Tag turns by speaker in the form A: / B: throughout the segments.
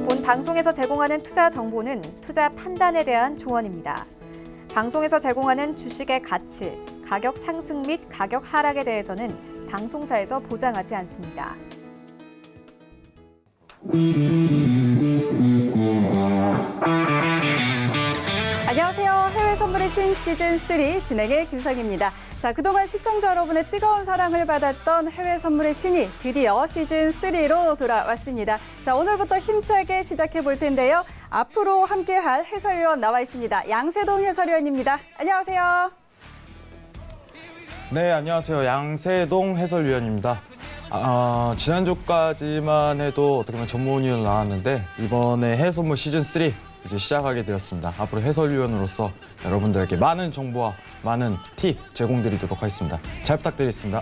A: 본 방송에서 제공하는 투자 정보는 투자 판단에 대한 조언입니다. 방송에서 제공하는 주식의 가치, 가격 상승 및 가격 하락에 대해서는 방송사에서 보장하지 않습니다.
B: 안녕하세요. 해외 선물의 신 시즌3 진행의 김성희입니다. 자, 그동안 시청자 여러분의 뜨거운 사랑을 받았던 해외 선물의 신이 드디어 시즌3로 돌아왔습니다. 자, 오늘부터 힘차게 시작해 볼 텐데요. 앞으로 함께할 해설위원 나와 있습니다. 양세동 해설위원입니다. 안녕하세요.
C: 네, 안녕하세요. 양세동 해설위원입니다. 지난주까지만 해도 어떻게 보면 전문위원 나왔는데 이번에 해외 선물 시즌3 이제 시작하게 되었습니다. 앞으로 해설위원으로서 여러분들에게 많은 정보와 많은 팁 제공드리도록 하겠습니다. 잘 부탁드리겠습니다.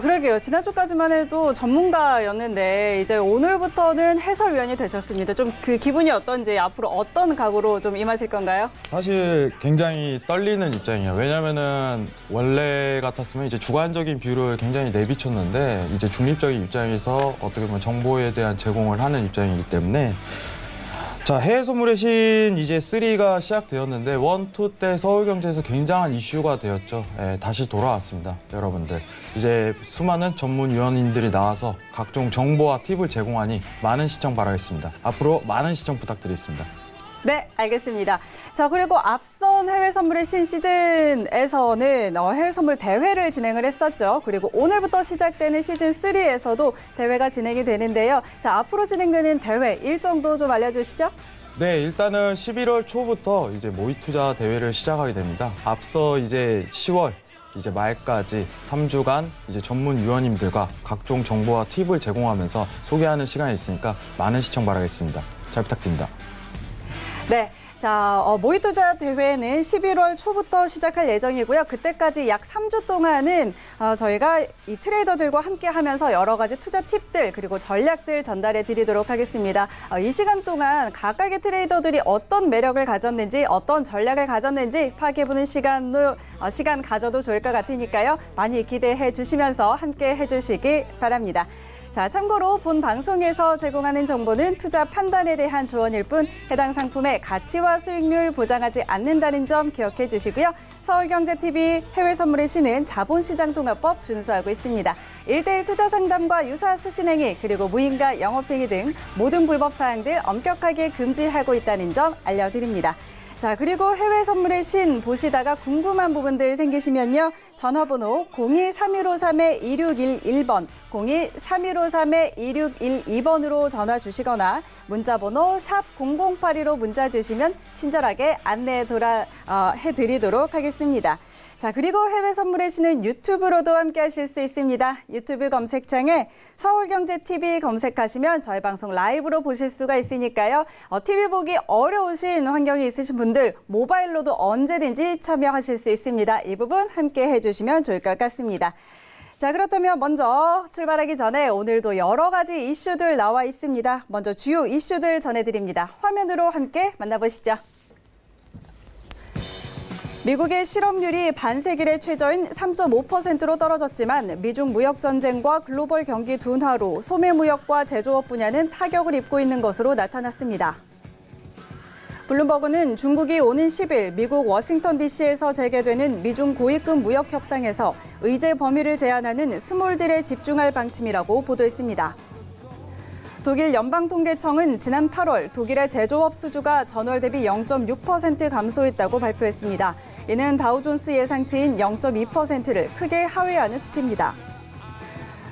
B: 그러게요. 지난주까지만 해도 전문가였는데 이제 오늘부터는 해설위원이 되셨습니다. 좀 그 기분이 어떤지 앞으로 어떤 각오로 좀 임하실 건가요?
C: 사실 굉장히 떨리는 입장이에요. 왜냐면은 원래 같았으면 이제 주관적인 뷰를 굉장히 내비쳤는데 이제 중립적인 입장에서 어떻게 보면 정보에 대한 제공을 하는 입장이기 때문에 자, 해외 선물의 신 이제 3가 시작되었는데 1, 2 때 서울경제에서 굉장한 이슈가 되었죠. 다시 돌아왔습니다. 여러분들. 이제 수많은 전문위원님들이 나와서 각종 정보와 팁을 제공하니 많은 시청 바라겠습니다. 앞으로 많은 시청 부탁드리겠습니다.
B: 네, 알겠습니다. 자, 그리고 앞선 해외 선물의 신 시즌에서는 해외 선물 대회를 진행을 했었죠. 그리고 오늘부터 시작되는 시즌 3에서도 대회가 진행이 되는데요. 자, 앞으로 진행되는 대회 일정도 좀 알려주시죠.
C: 네, 일단은 11월 초부터 이제 모의 투자 대회를 시작하게 됩니다. 앞서 이제 10월 이제 말까지 3주간 이제 전문위원님들과 각종 정보와 팁을 제공하면서 소개하는 시간이 있으니까 많은 시청 바라겠습니다. 잘 부탁드립니다.
B: 네. 자, 모의 투자 대회는 11월 초부터 시작할 예정이고요. 그때까지 약 3주 동안은 저희가 이 트레이더들과 함께 하면서 여러 가지 투자 팁들 그리고 전략들 전달해 드리도록 하겠습니다. 이 시간 동안 각각의 트레이더들이 어떤 매력을 가졌는지 어떤 전략을 가졌는지 파악해보는 시간 가져도 좋을 것 같으니까요. 많이 기대해 주시면서 함께 해주시기 바랍니다. 자, 참고로 본 방송에서 제공하는 정보는 투자 판단에 대한 조언일 뿐 해당 상품의 가치와 수익률 보장하지 않는다는 점 기억해 주시고요. 서울경제TV 해외 선물의 신은 자본시장통합법 준수하고 있습니다. 1:1 투자 상담과 유사 수신행위 그리고 무인가 영업행위 등 모든 불법 사항들 엄격하게 금지하고 있다는 점 알려드립니다. 자, 그리고 해외 선물의 신 보시다가 궁금한 부분들 생기시면요. 전화번호 02-3153-2611번, 02-3153-2612번으로 전화 주시거나 문자번호 샵 0082로 문자 주시면 친절하게 해드리도록 하겠습니다. 자, 그리고 해외 선물의 신은 유튜브로도 함께 하실 수 있습니다. 유튜브 검색창에 서울경제TV 검색하시면 저희 방송 라이브로 보실 수가 있으니까요. TV 보기 어려우신 환경이 있으신 분들 모바일로도 언제든지 참여하실 수 있습니다. 이 부분 함께 해주시면 좋을 것 같습니다. 자, 그렇다면 먼저 출발하기 전에 오늘도 여러 가지 이슈들 나와 있습니다. 먼저 주요 이슈들 전해드립니다. 화면으로 함께 만나보시죠. 미국의 실업률이 반세기의 최저인 3.5%로 떨어졌지만 미중 무역 전쟁과 글로벌 경기 둔화로 소매 무역과 제조업 분야는 타격을 입고 있는 것으로 나타났습니다. 블룸버그는 중국이 오는 10일 미국 워싱턴 DC에서 재개되는 미중 고위급 무역 협상에서 의제 범위를 제한하는 스몰딜에 집중할 방침이라고 보도했습니다. 독일 연방통계청은 지난 8월 독일의 제조업 수주가 전월 대비 0.6% 감소했다고 발표했습니다. 이는 다우존스 예상치인 0.2%를 크게 하회하는 수치입니다.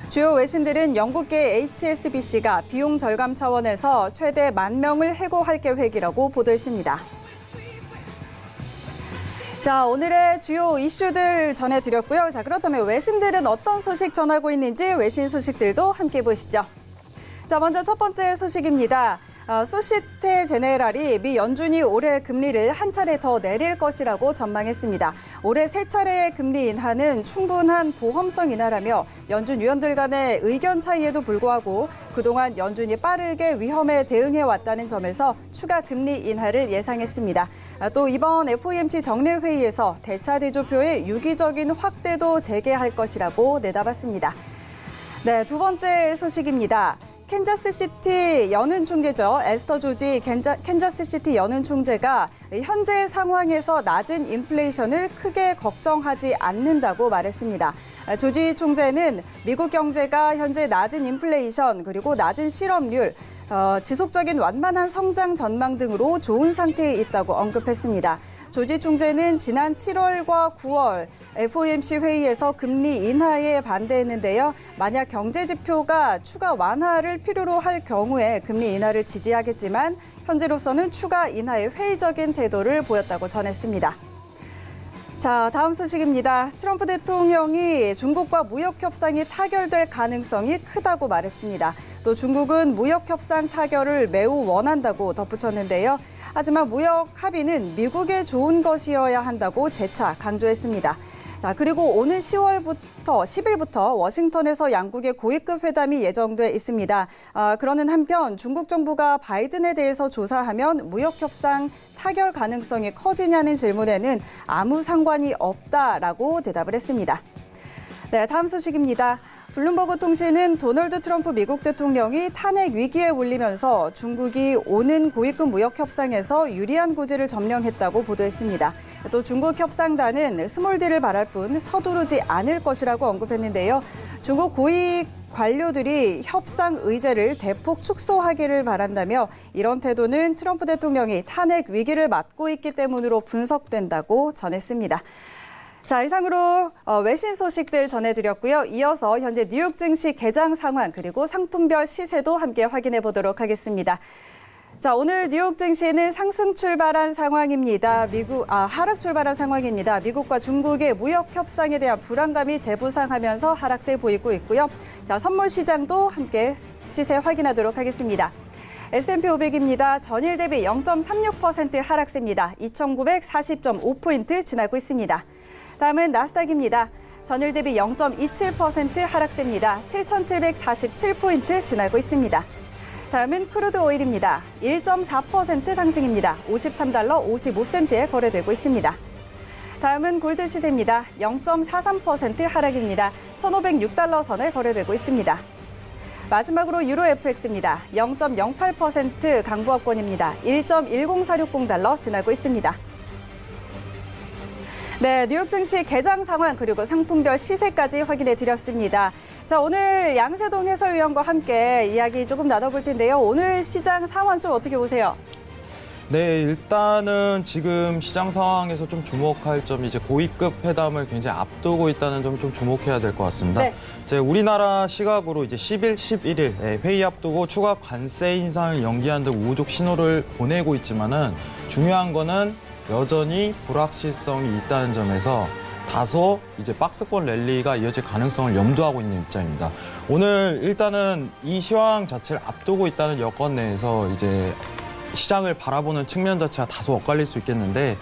B: 주요 외신들은 영국계 HSBC가 비용 절감 차원에서 최대 10,000명을 해고할 계획이라고 보도했습니다. 자, 오늘의 주요 이슈들 전해드렸고요. 자, 그렇다면 외신들은 어떤 소식 전하고 있는지 외신 소식들도 함께 보시죠. 자, 먼저 첫 번째 소식입니다. 소시테 제네랄이 미 연준이 올해 금리를 한 차례 더 내릴 것이라고 전망했습니다. 올해 3차례의 금리 인하는 충분한 보험성 인하라며 연준 위원들 간의 의견 차이에도 불구하고 그동안 연준이 빠르게 위험에 대응해왔다는 점에서 추가 금리 인하를 예상했습니다. 또 이번 FOMC 정례회의에서 대차 대조표의 유기적인 확대도 재개할 것이라고 내다봤습니다. 네, 두 번째 소식입니다. 캔자스시티 연은 총재죠. 에스터 조지 캔자스시티 연은 총재가 현재 상황에서 낮은 인플레이션을 크게 걱정하지 않는다고 말했습니다. 조지 총재는 미국 경제가 현재 낮은 인플레이션 그리고 낮은 실업률, 지속적인 완만한 성장 전망 등으로 좋은 상태에 있다고 언급했습니다. 조지 총재는 지난 7월과 9월 FOMC 회의에서 금리 인하에 반대했는데요. 만약 경제 지표가 추가 완화를 필요로 할 경우에 금리 인하를 지지하겠지만 현재로서는 추가 인하에 회의적인 태도를 보였다고 전했습니다. 자, 다음 소식입니다. 트럼프 대통령이 중국과 무역 협상이 타결될 가능성이 크다고 말했습니다. 또 중국은 무역 협상 타결을 매우 원한다고 덧붙였는데요. 하지만 무역 합의는 미국에 좋은 것이어야 한다고 재차 강조했습니다. 자, 그리고 오늘 10일부터 워싱턴에서 양국의 고위급 회담이 예정돼 있습니다. 그러는 한편 중국 정부가 바이든에 대해서 조사하면 무역 협상 타결 가능성이 커지냐는 질문에는 아무 상관이 없다라고 대답을 했습니다. 네, 다음 소식입니다. 블룸버그 통신은 도널드 트럼프 미국 대통령이 탄핵 위기에 몰리면서 중국이 오는 고위급 무역 협상에서 유리한 고지를 점령했다고 보도했습니다. 또 중국 협상단은 스몰딜을 바랄 뿐 서두르지 않을 것이라고 언급했는데요. 중국 고위 관료들이 협상 의제를 대폭 축소하기를 바란다며 이런 태도는 트럼프 대통령이 탄핵 위기를 맞고 있기 때문으로 분석된다고 전했습니다. 자, 이상으로 외신 소식들 전해드렸고요. 이어서 현재 뉴욕 증시 개장 상황 그리고 상품별 시세도 함께 확인해 보도록 하겠습니다. 자, 오늘 뉴욕 증시는 상승 출발한 상황입니다. 하락 출발한 상황입니다. 미국과 중국의 무역 협상에 대한 불안감이 재부상하면서 하락세 보이고 있고요. 자, 선물 시장도 함께 시세 확인하도록 하겠습니다. S&P 500입니다. 전일 대비 0.36% 하락세입니다. 2,940.5포인트 지나고 있습니다. 다음은 나스닥입니다. 전일 대비 0.27% 하락세입니다. 7,747포인트 지나고 있습니다. 다음은 크루드 오일입니다. 1.4% 상승입니다. 53달러 55센트에 거래되고 있습니다. 다음은 골드 시세입니다. 0.43% 하락입니다. 1,506달러 선에 거래되고 있습니다. 마지막으로 유로 FX입니다. 0.08% 강보합권입니다. 1.10460달러 지나고 있습니다. 네, 뉴욕 증시 개장 상황 그리고 상품별 시세까지 확인해 드렸습니다. 자, 오늘 양세동 해설위원과 함께 이야기 조금 나눠볼 텐데요. 오늘 시장 상황 좀 어떻게 보세요?
C: 네, 일단은 지금 시장 상황에서 좀 주목할 점이 이제 고위급 회담을 굉장히 앞두고 있다는 점 좀 주목해야 될 것 같습니다.
B: 네.
C: 이제 우리나라 시각으로 이제 10일, 11일 회의 앞두고 추가 관세 인상을 연기한 등 우호적 신호를 보내고 있지만은 중요한 거는 여전히 불확실성이 있다는 점에서 다소 이제 박스권 랠리가 이어질 가능성을 염두하고 있는 입장입니다. 오늘 일단은 이 시황 자체를 앞두고 있다는 여건 내에서 이제 시장을 바라보는 측면 자체가 다소 엇갈릴 수 있겠는데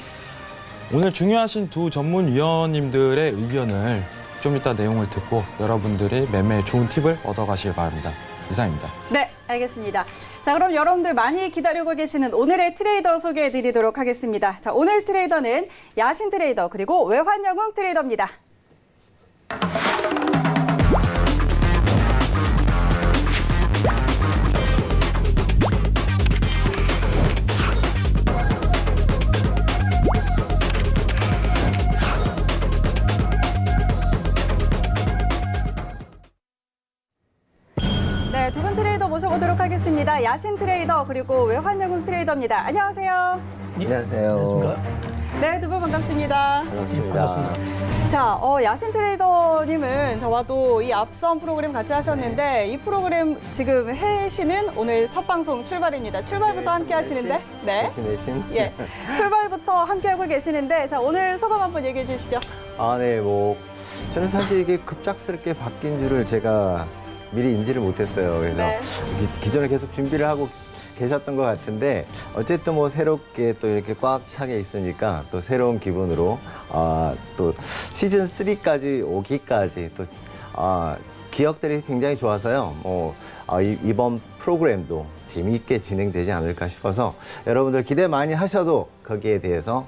C: 오늘 중요하신 두 전문위원님들의 의견을 좀 이따 내용을 듣고 여러분들이 매매에 좋은 팁을 얻어가시길 바랍니다. 이상입니다.
B: 네, 알겠습니다. 자, 그럼 여러분들 많이 기다리고 계시는 오늘의 트레이더 소개해 드리도록 하겠습니다. 자, 오늘 트레이더는 야신 트레이더 그리고 외환영웅 트레이더입니다. 네, 두 분 트레이더 모셔보도록 하겠습니다. 야신 트레이더 그리고 외환영웅 트레이더입니다. 안녕하세요.
D: 안녕하세요.
E: 안녕하십니까?
B: 네, 두 분 반갑습니다.
D: 반갑습니다.
E: 반갑습니다.
B: 자, 야신 트레이더님은 저와 또 이 앞선 프로그램 같이 하셨는데 이 프로그램 지금 해시는 오늘 첫 방송 출발입니다. 출발부터 함께 하시는데, 네,
D: 내신.
B: 예, 출발부터 함께 하고 계시는데, 자, 오늘 소감 한번 얘기해 주시죠.
D: 네, 저는 사실 이게 급작스럽게 바뀐 줄을 제가 미리 인지를 못했어요. 그래서
B: 네.
D: 기존에 계속 준비를 하고 계셨던 것 같은데 어쨌든 새롭게 또 이렇게 꽉 차게 있으니까 또 새로운 기분으로 또 시즌 3까지 오기까지 또 기억들이 굉장히 좋아서요. 이번 프로그램도 재미있게 진행되지 않을까 싶어서 여러분들 기대 많이 하셔도 거기에 대해서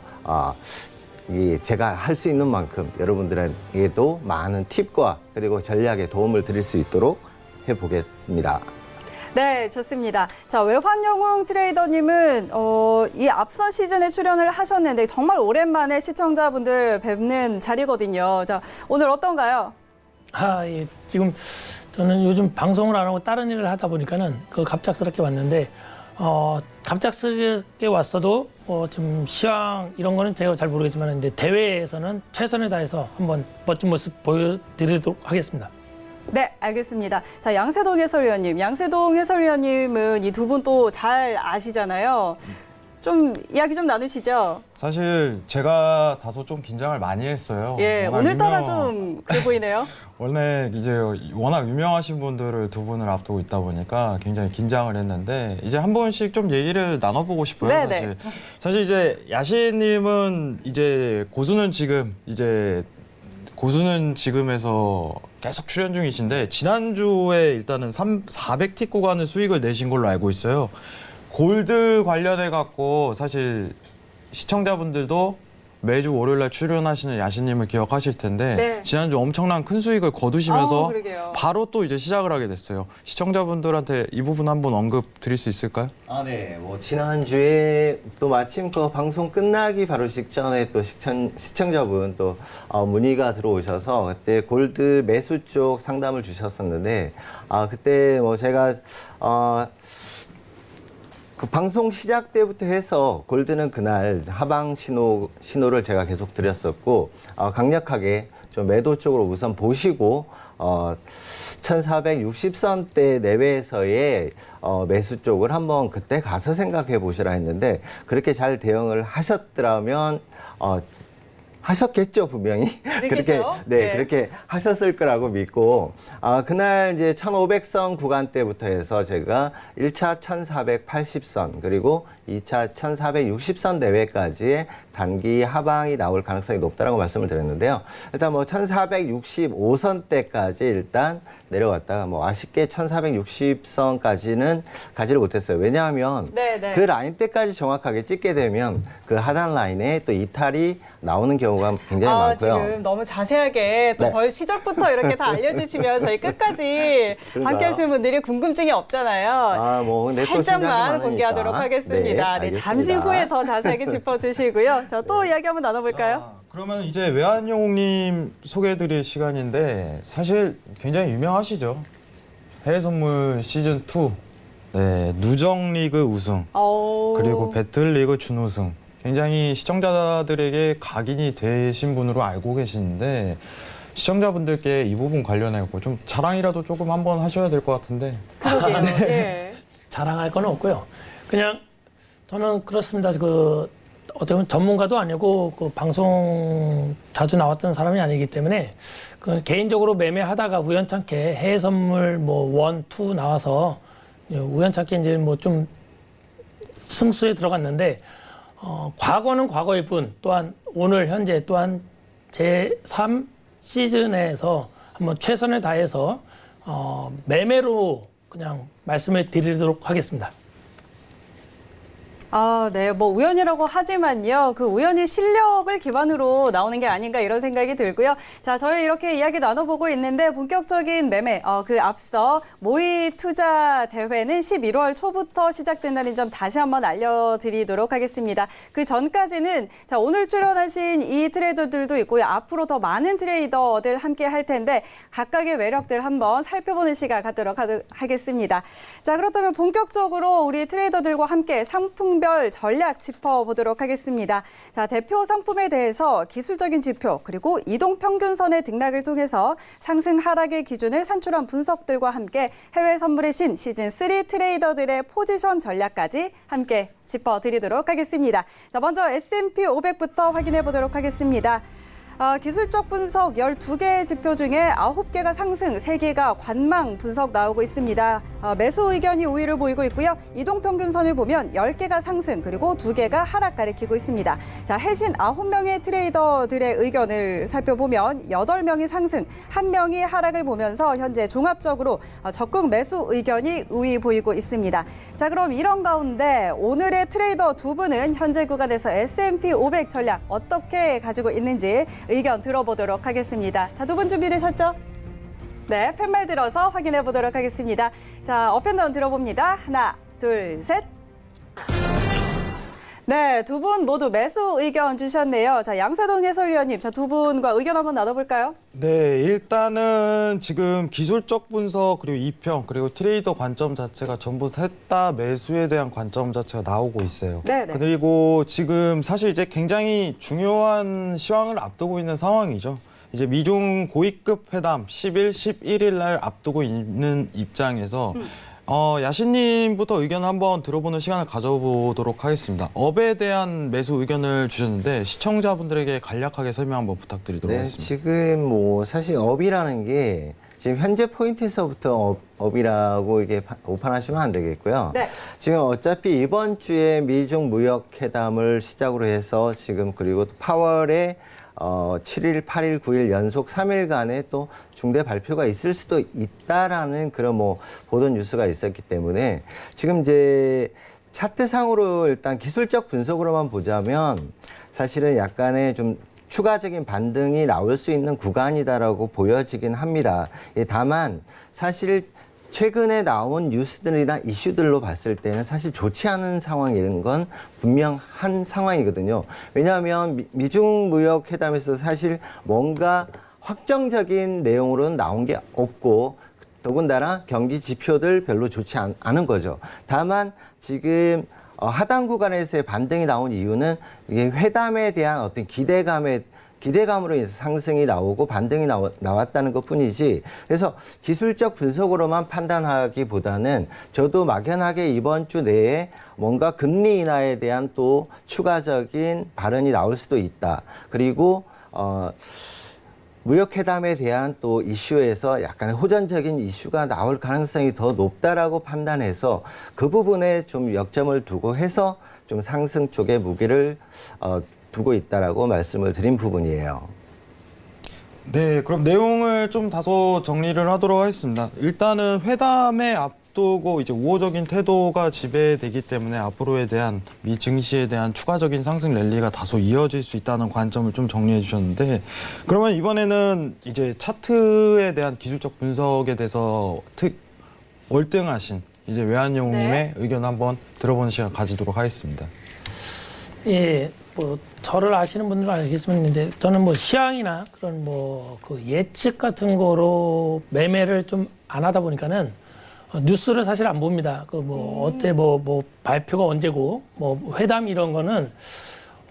D: 제가 할 수 있는 만큼 여러분들에게도 많은 팁과 그리고 전략에 도움을 드릴 수 있도록 해보겠습니다.
B: 네, 좋습니다. 자, 외환영웅 트레이더님은 이 앞선 시즌에 출연을 하셨는데 정말 오랜만에 시청자분들 뵙는 자리거든요. 자, 오늘 어떤가요?
E: 예. 지금 저는 요즘 방송을 안 하고 다른 일을 하다 보니까는 갑작스럽게 왔는데 갑작스럽게 왔어도 좀 시황 이런 거는 제가 잘 모르겠지만 근데 대회에서는 최선을 다해서 한번 멋진 모습 보여드리도록 하겠습니다.
B: 네, 알겠습니다. 자, 양세동 해설위원님. 양세동 해설위원님은 이 두 분 또 잘 아시잖아요. 좀 이야기 좀 나누시죠.
C: 사실 제가 다소 좀 긴장을 많이 했어요.
B: 예,
C: 워낙
B: 오늘따라 좀 그래 보이네요.
C: 원래 이제 워낙 유명하신 분들을 두 분을 앞두고 있다 보니까 굉장히 긴장을 했는데 이제 한 번씩 좀 얘기를 나눠보고 싶어요.
B: 네네.
C: 사실 이제 야시님은 이제 고수는 지금에서 계속 출연 중이신데 지난주에 일단은 400티 구간을 수익을 내신 걸로 알고 있어요. 골드 관련해 갖고 사실 시청자분들도 매주 월요일날 출연하시는 야시님을 기억하실 텐데
B: 네.
C: 지난주 엄청난 큰 수익을 거두시면서
B: 그러게요.
C: 바로 또 이제 시작을 하게 됐어요. 시청자분들한테 이 부분 한번 언급 드릴 수 있을까요?
D: 네. 지난주에 또 마침 그 방송 끝나기 바로 직전에 또 시청자분 또 문의가 들어오셔서 그때 골드 매수 쪽 상담을 주셨었는데 그때 제가 그 방송 시작 때부터 해서 골드는 그날 하방 신호를 제가 계속 드렸었고 강력하게 좀 매도 쪽으로 우선 보시고 1460선대 내외에서의 매수 쪽을 한번 그때 가서 생각해 보시라 했는데 그렇게 잘 대응을 하셨더라면 하셨겠죠, 분명히.
B: 그러겠죠? 네.
D: 그렇게 하셨을 거라고 믿고, 그날 이제 1500선 구간대부터 해서 제가 1차 1480선, 그리고 2차 1460선 내외까지의 단기 하방이 나올 가능성이 높다라고 말씀을 드렸는데요. 일단 1465선대까지 일단 내려왔다가 아쉽게 1460선까지는 가지를 못했어요. 왜냐하면
B: 네.
D: 그 라인 때까지 정확하게 찍게 되면 그 하단 라인에 또 이탈이 나오는 경우가 굉장히 많고요.
B: 지금 너무 자세하게 또
D: 네.
B: 벌 시작부터 이렇게 다 알려주시면 저희 끝까지
D: 그러니까요.
B: 함께 하시는 분들이 궁금증이 없잖아요.
D: 근데 또
B: 살짝만
D: 준비할 게
B: 공개하도록
D: 많으니까.
B: 하겠습니다. 네, 잠시
D: 알겠습니다.
B: 후에 더 자세하게 짚어주시고요. 자, 또 이야기 한번 나눠볼까요?
C: 그러면 이제 외환영웅님 소개해드릴 시간인데 사실 굉장히 유명하시죠. 해외선물 시즌2, 네, 누정리그 우승, 그리고 배틀리그 준우승. 굉장히 시청자들에게 각인이 되신 분으로 알고 계시는데 시청자분들께 이 부분 관련해서 좀 자랑이라도 조금 한번 하셔야 될 것 같은데.
B: 그러게요. 네.
E: 자랑할 건 없고요. 그냥 저는 그렇습니다. 어떻게 보면 전문가도 아니고 방송 자주 나왔던 사람이 아니기 때문에 개인적으로 매매하다가 우연찮게 해외 선물 1, 2 나와서 우연찮게 이제 좀 승수에 들어갔는데 과거는 과거일 뿐 또한 오늘 현재 또한 제3 시즌에서 한번 최선을 다해서 매매로 그냥 말씀을 드리도록 하겠습니다.
B: 네, 우연이라고 하지만요. 그 우연히 실력을 기반으로 나오는 게 아닌가 이런 생각이 들고요. 자, 저희 이렇게 이야기 나눠보고 있는데 본격적인 매매, 그 앞서 모의 투자 대회는 11월 초부터 시작된다는 점 다시 한번 알려드리도록 하겠습니다. 그 전까지는 자, 오늘 출연하신 이 트레이더들도 있고요. 앞으로 더 많은 트레이더들 함께 할 텐데 각각의 매력들 한번 살펴보는 시간 갖도록 하겠습니다. 자, 그렇다면 본격적으로 우리 트레이더들과 함께 상품별 전략 짚어보도록 하겠습니다. 자, 대표 상품에 대해서 기술적인 지표 그리고 이동평균선의 등락을 통해서 상승 하락의 기준을 산출한 분석들과 함께 해외 선물의 신 시즌3 트레이더들의 포지션 전략까지 함께 짚어드리도록 하겠습니다. 자, 먼저 S&P 500부터 확인해 보도록 하겠습니다. 기술적 분석 12개의 지표 중에 9개가 상승, 3개가 관망 분석 나오고 있습니다. 매수 의견이 우위를 보이고 있고요. 이동평균선을 보면 10개가 상승, 그리고 2개가 하락 가리키고 있습니다. 자, 해신 9명의 트레이더들의 의견을 살펴보면 8명이 상승, 1명이 하락을 보면서 현재 종합적으로 적극 매수 의견이 우위 보이고 있습니다. 자, 그럼 이런 가운데 오늘의 트레이더 두 분은 현재 구간에서 S&P 500 전략 어떻게 가지고 있는지 의견 들어보도록 하겠습니다. 자, 두 분 준비되셨죠? 네, 팻말 들어서 확인해 보도록 하겠습니다. 자, 업앤다운 들어봅니다. 하나, 둘, 셋. 네, 두 분 모두 매수 의견 주셨네요. 자, 양세동 해설위원님, 자, 두 분과 의견 한번 나눠볼까요?
C: 네, 일단은 지금 기술적 분석 그리고 이평 그리고 트레이더 관점 자체가 전부 셋 다 매수에 대한 관점 자체가 나오고 있어요.
B: 네네.
C: 그리고 지금 사실 이제 굉장히 중요한 시황을 앞두고 있는 상황이죠. 이제 미중 고위급 회담 10일, 11일 날 앞두고 있는 입장에서 야신님부터 의견 한번 들어보는 시간을 가져보도록 하겠습니다. 업에 대한 매수 의견을 주셨는데 시청자분들에게 간략하게 설명 한번 부탁드리도록
D: 네,
C: 하겠습니다.
D: 지금 뭐 사실 업이라는 게 지금 현재 포인트에서부터 업이라고 이게 오판하시면 안 되겠고요.
B: 네.
D: 지금 어차피 이번 주에 미중 무역 회담을 시작으로 해서 지금 그리고 또 8월에 7일, 8일, 9일 연속 3일간의 또 중대 발표가 있을 수도 있다라는 그런 뭐 보도 뉴스가 있었기 때문에 지금 이제 차트상으로 일단 기술적 분석으로만 보자면 사실은 약간의 좀 추가적인 반등이 나올 수 있는 구간이다라고 보여지긴 합니다. 다만 사실 최근에 나온 뉴스들이나 이슈들로 봤을 때는 사실 좋지 않은 상황이라는 건 분명한 상황이거든요. 왜냐하면 미중 무역 회담에서 사실 뭔가 확정적인 내용으로는 나온 게 없고 더군다나 경기 지표들 별로 좋지 않은 거죠. 다만 지금 하단 구간에서의 반등이 나온 이유는 이게 회담에 대한 어떤 기대감으로 인해서 상승이 나오고 반등이 나왔다는 것 뿐이지, 그래서 기술적 분석으로만 판단하기보다는 저도 막연하게 이번 주 내에 뭔가 금리 인하에 대한 또 추가적인 발언이 나올 수도 있다. 그리고 무역회담에 대한 또 이슈에서 약간의 호전적인 이슈가 나올 가능성이 더 높다라고 판단해서 그 부분에 좀 역점을 두고 해서 좀 상승 쪽에 무게를 두고 있다라고 말씀을 드린 부분이에요.
C: 네, 그럼 내용을 좀 다소 정리를 하도록 하겠습니다. 일단은 회담에 앞두고 이제 우호적인 태도가 지배되기 때문에 앞으로에 대한 미 증시에 대한 추가적인 상승 랠리가 다소 이어질 수 있다는 관점을 좀 정리해 주셨는데, 그러면 이번에는 이제 차트에 대한 기술적 분석에 대해서 월등하신 이제 외환영웅님의
B: 네.
C: 의견 한번 들어보는 시간 가지도록 하겠습니다.
E: 예, 뭐 저를 아시는 분들은 알겠지만 저는 뭐 시황이나 그런 뭐 그 예측 같은 거로 매매를 좀 안 하다 보니까는 뉴스를 사실 안 봅니다. 그 뭐 어때 뭐 발표가 언제고 뭐 회담 이런 거는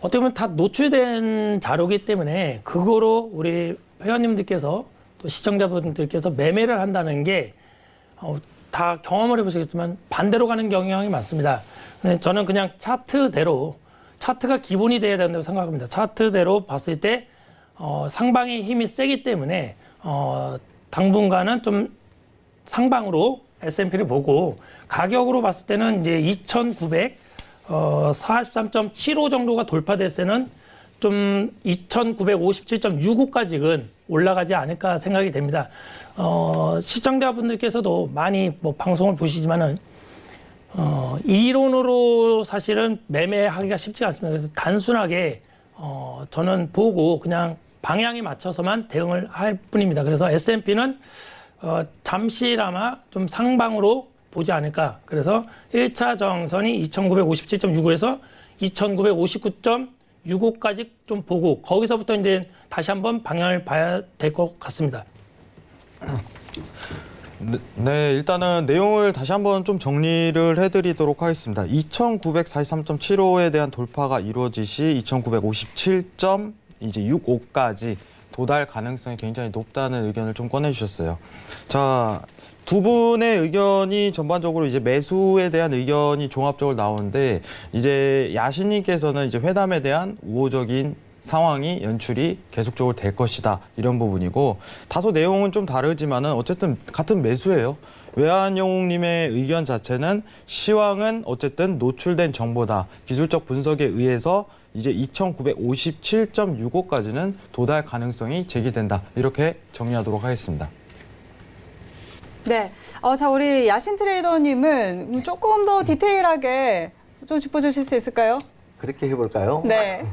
E: 어떻게 보면 다 노출된 자료이기 때문에 그거로 우리 회원님들께서 또 시청자분들께서 매매를 한다는 게 다 경험을 해보시겠지만 반대로 가는 경향이 많습니다. 근데 저는 그냥 차트대로 차트가 기본이 돼야 된다고 생각합니다. 차트대로 봤을 때 상방의 힘이 세기 때문에 당분간은 좀 상방으로 S&P를 보고 가격으로 봤을 때는 이제 2,943.75 정도가 돌파됐을 때는 좀 2,957.65까지는 올라가지 않을까 생각이 됩니다. 시청자분들께서도 많이 뭐 방송을 보시지만은 이론으로 사실은 매매하기가 쉽지 않습니다. 그래서 단순하게 저는 보고 그냥 방향에 맞춰서만 대응을 할 뿐입니다. 그래서 S&P는 잠시나마 좀 상방으로 보지 않을까. 그래서 1차 저항선이 2,957.65에서 2,959.65까지 좀 보고 거기서부터 이제 다시 한번 방향을 봐야 될 것 같습니다.
C: 네, 일단은 내용을 다시 한번 좀 정리를 해드리도록 하겠습니다. 2,943.75에 대한 돌파가 이루어지시 2,957.65까지 도달 가능성이 굉장히 높다는 의견을 좀 꺼내주셨어요. 자, 두 분의 의견이 전반적으로 이제 매수에 대한 의견이 종합적으로 나오는데, 이제 야신님께서는 이제 회담에 대한 우호적인 상황이 연출이 계속적으로 될 것이다. 이런 부분이고 다소 내용은 좀 다르지만은 어쨌든 같은 매수예요. 외환영웅님의 의견 자체는 시황은 어쨌든 노출된 정보다. 기술적 분석에 의해서 이제 2,957.65까지는 도달 가능성이 제기된다. 이렇게 정리하도록 하겠습니다.
B: 네. 자, 우리 야신 트레이더님은 조금 더 디테일하게 좀 짚어주실 수 있을까요?
D: 그렇게 해볼까요?
B: 네.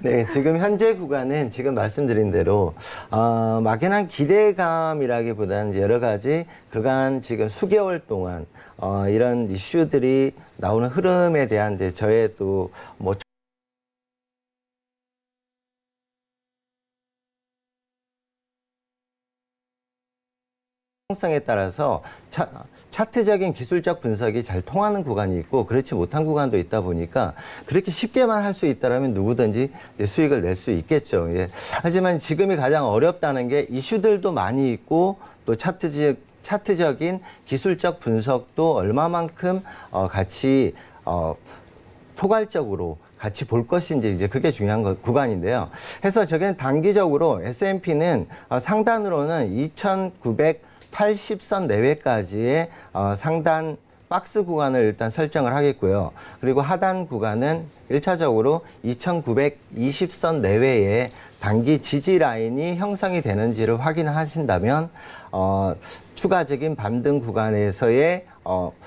D: 네, 지금 현재 구간은 지금 말씀드린 대로 막연한 기대감이라기보다는 여러 가지 그간 지금 수개월 동안 이런 이슈들이 나오는 흐름에 대한 이제 저의 또 뭐 성에 따라서 차트적인 기술적 분석이 잘 통하는 구간이 있고 그렇지 못한 구간도 있다 보니까 그렇게 쉽게만 할 수 있다면 누구든지 이제 수익을 낼 수 있겠죠. 예. 하지만 지금이 가장 어렵다는 게 이슈들도 많이 있고 또 차트적인 기술적 분석도 얼마만큼 같이 포괄적으로 같이 볼 것인지 이제 그게 중요한 구간인데요. 해서 저게 단기적으로 S&P는 상단으로는 2,980선 내외까지의 상단 박스 구간을 일단 설정을 하겠고요. 그리고 하단 구간은 1차적으로 2,920선 내외의 단기 지지 라인이 형성이 되는지를 확인하신다면 추가적인 반등 구간에서의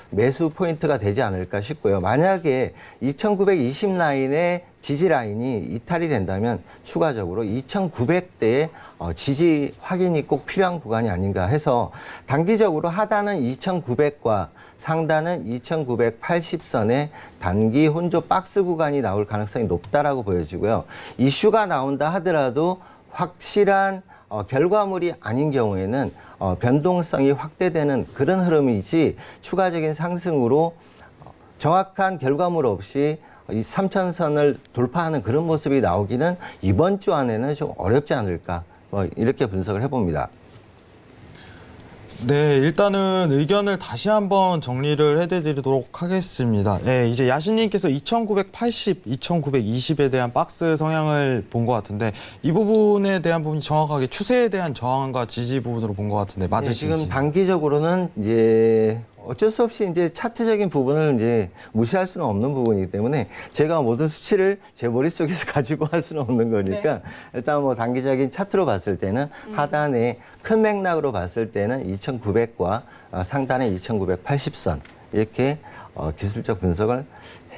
D: 매수 포인트가 되지 않을까 싶고요. 만약에 2,920 라인의 지지 라인이 이탈이 된다면 추가적으로 2,900대의 지지 확인이 꼭 필요한 구간이 아닌가 해서 단기적으로 하단은 2,900과 상단은 2,980선의 단기 혼조 박스 구간이 나올 가능성이 높다라고 보여지고요. 이슈가 나온다 하더라도 확실한 결과물이 아닌 경우에는 변동성이 확대되는 그런 흐름이지 추가적인 상승으로 정확한 결과물 없이 이 3,000선을 돌파하는 그런 모습이 나오기는 이번 주 안에는 좀 어렵지 않을까 이렇게 분석을 해봅니다.
C: 네, 일단은 의견을 다시 한번 정리를 해드리도록 하겠습니다. 예, 이제 야신님께서 2,980, 2,920에 대한 박스 성향을 본 것 같은데 이 부분에 대한 부분이 정확하게 추세에 대한 저항과 지지 부분으로 본 것 같은데 맞으신지?
D: 네, 지금 단기적으로는 이제 어쩔 수 없이 이제 차트적인 부분을 이제 무시할 수는 없는 부분이기 때문에 제가 모든 수치를 제 머릿속에서 가지고 할 수는 없는 거니까 일단 뭐 단기적인 차트로 봤을 때는 하단에 큰 맥락으로 봤을 때는 2,900과 상단에 2,980선 이렇게 기술적 분석을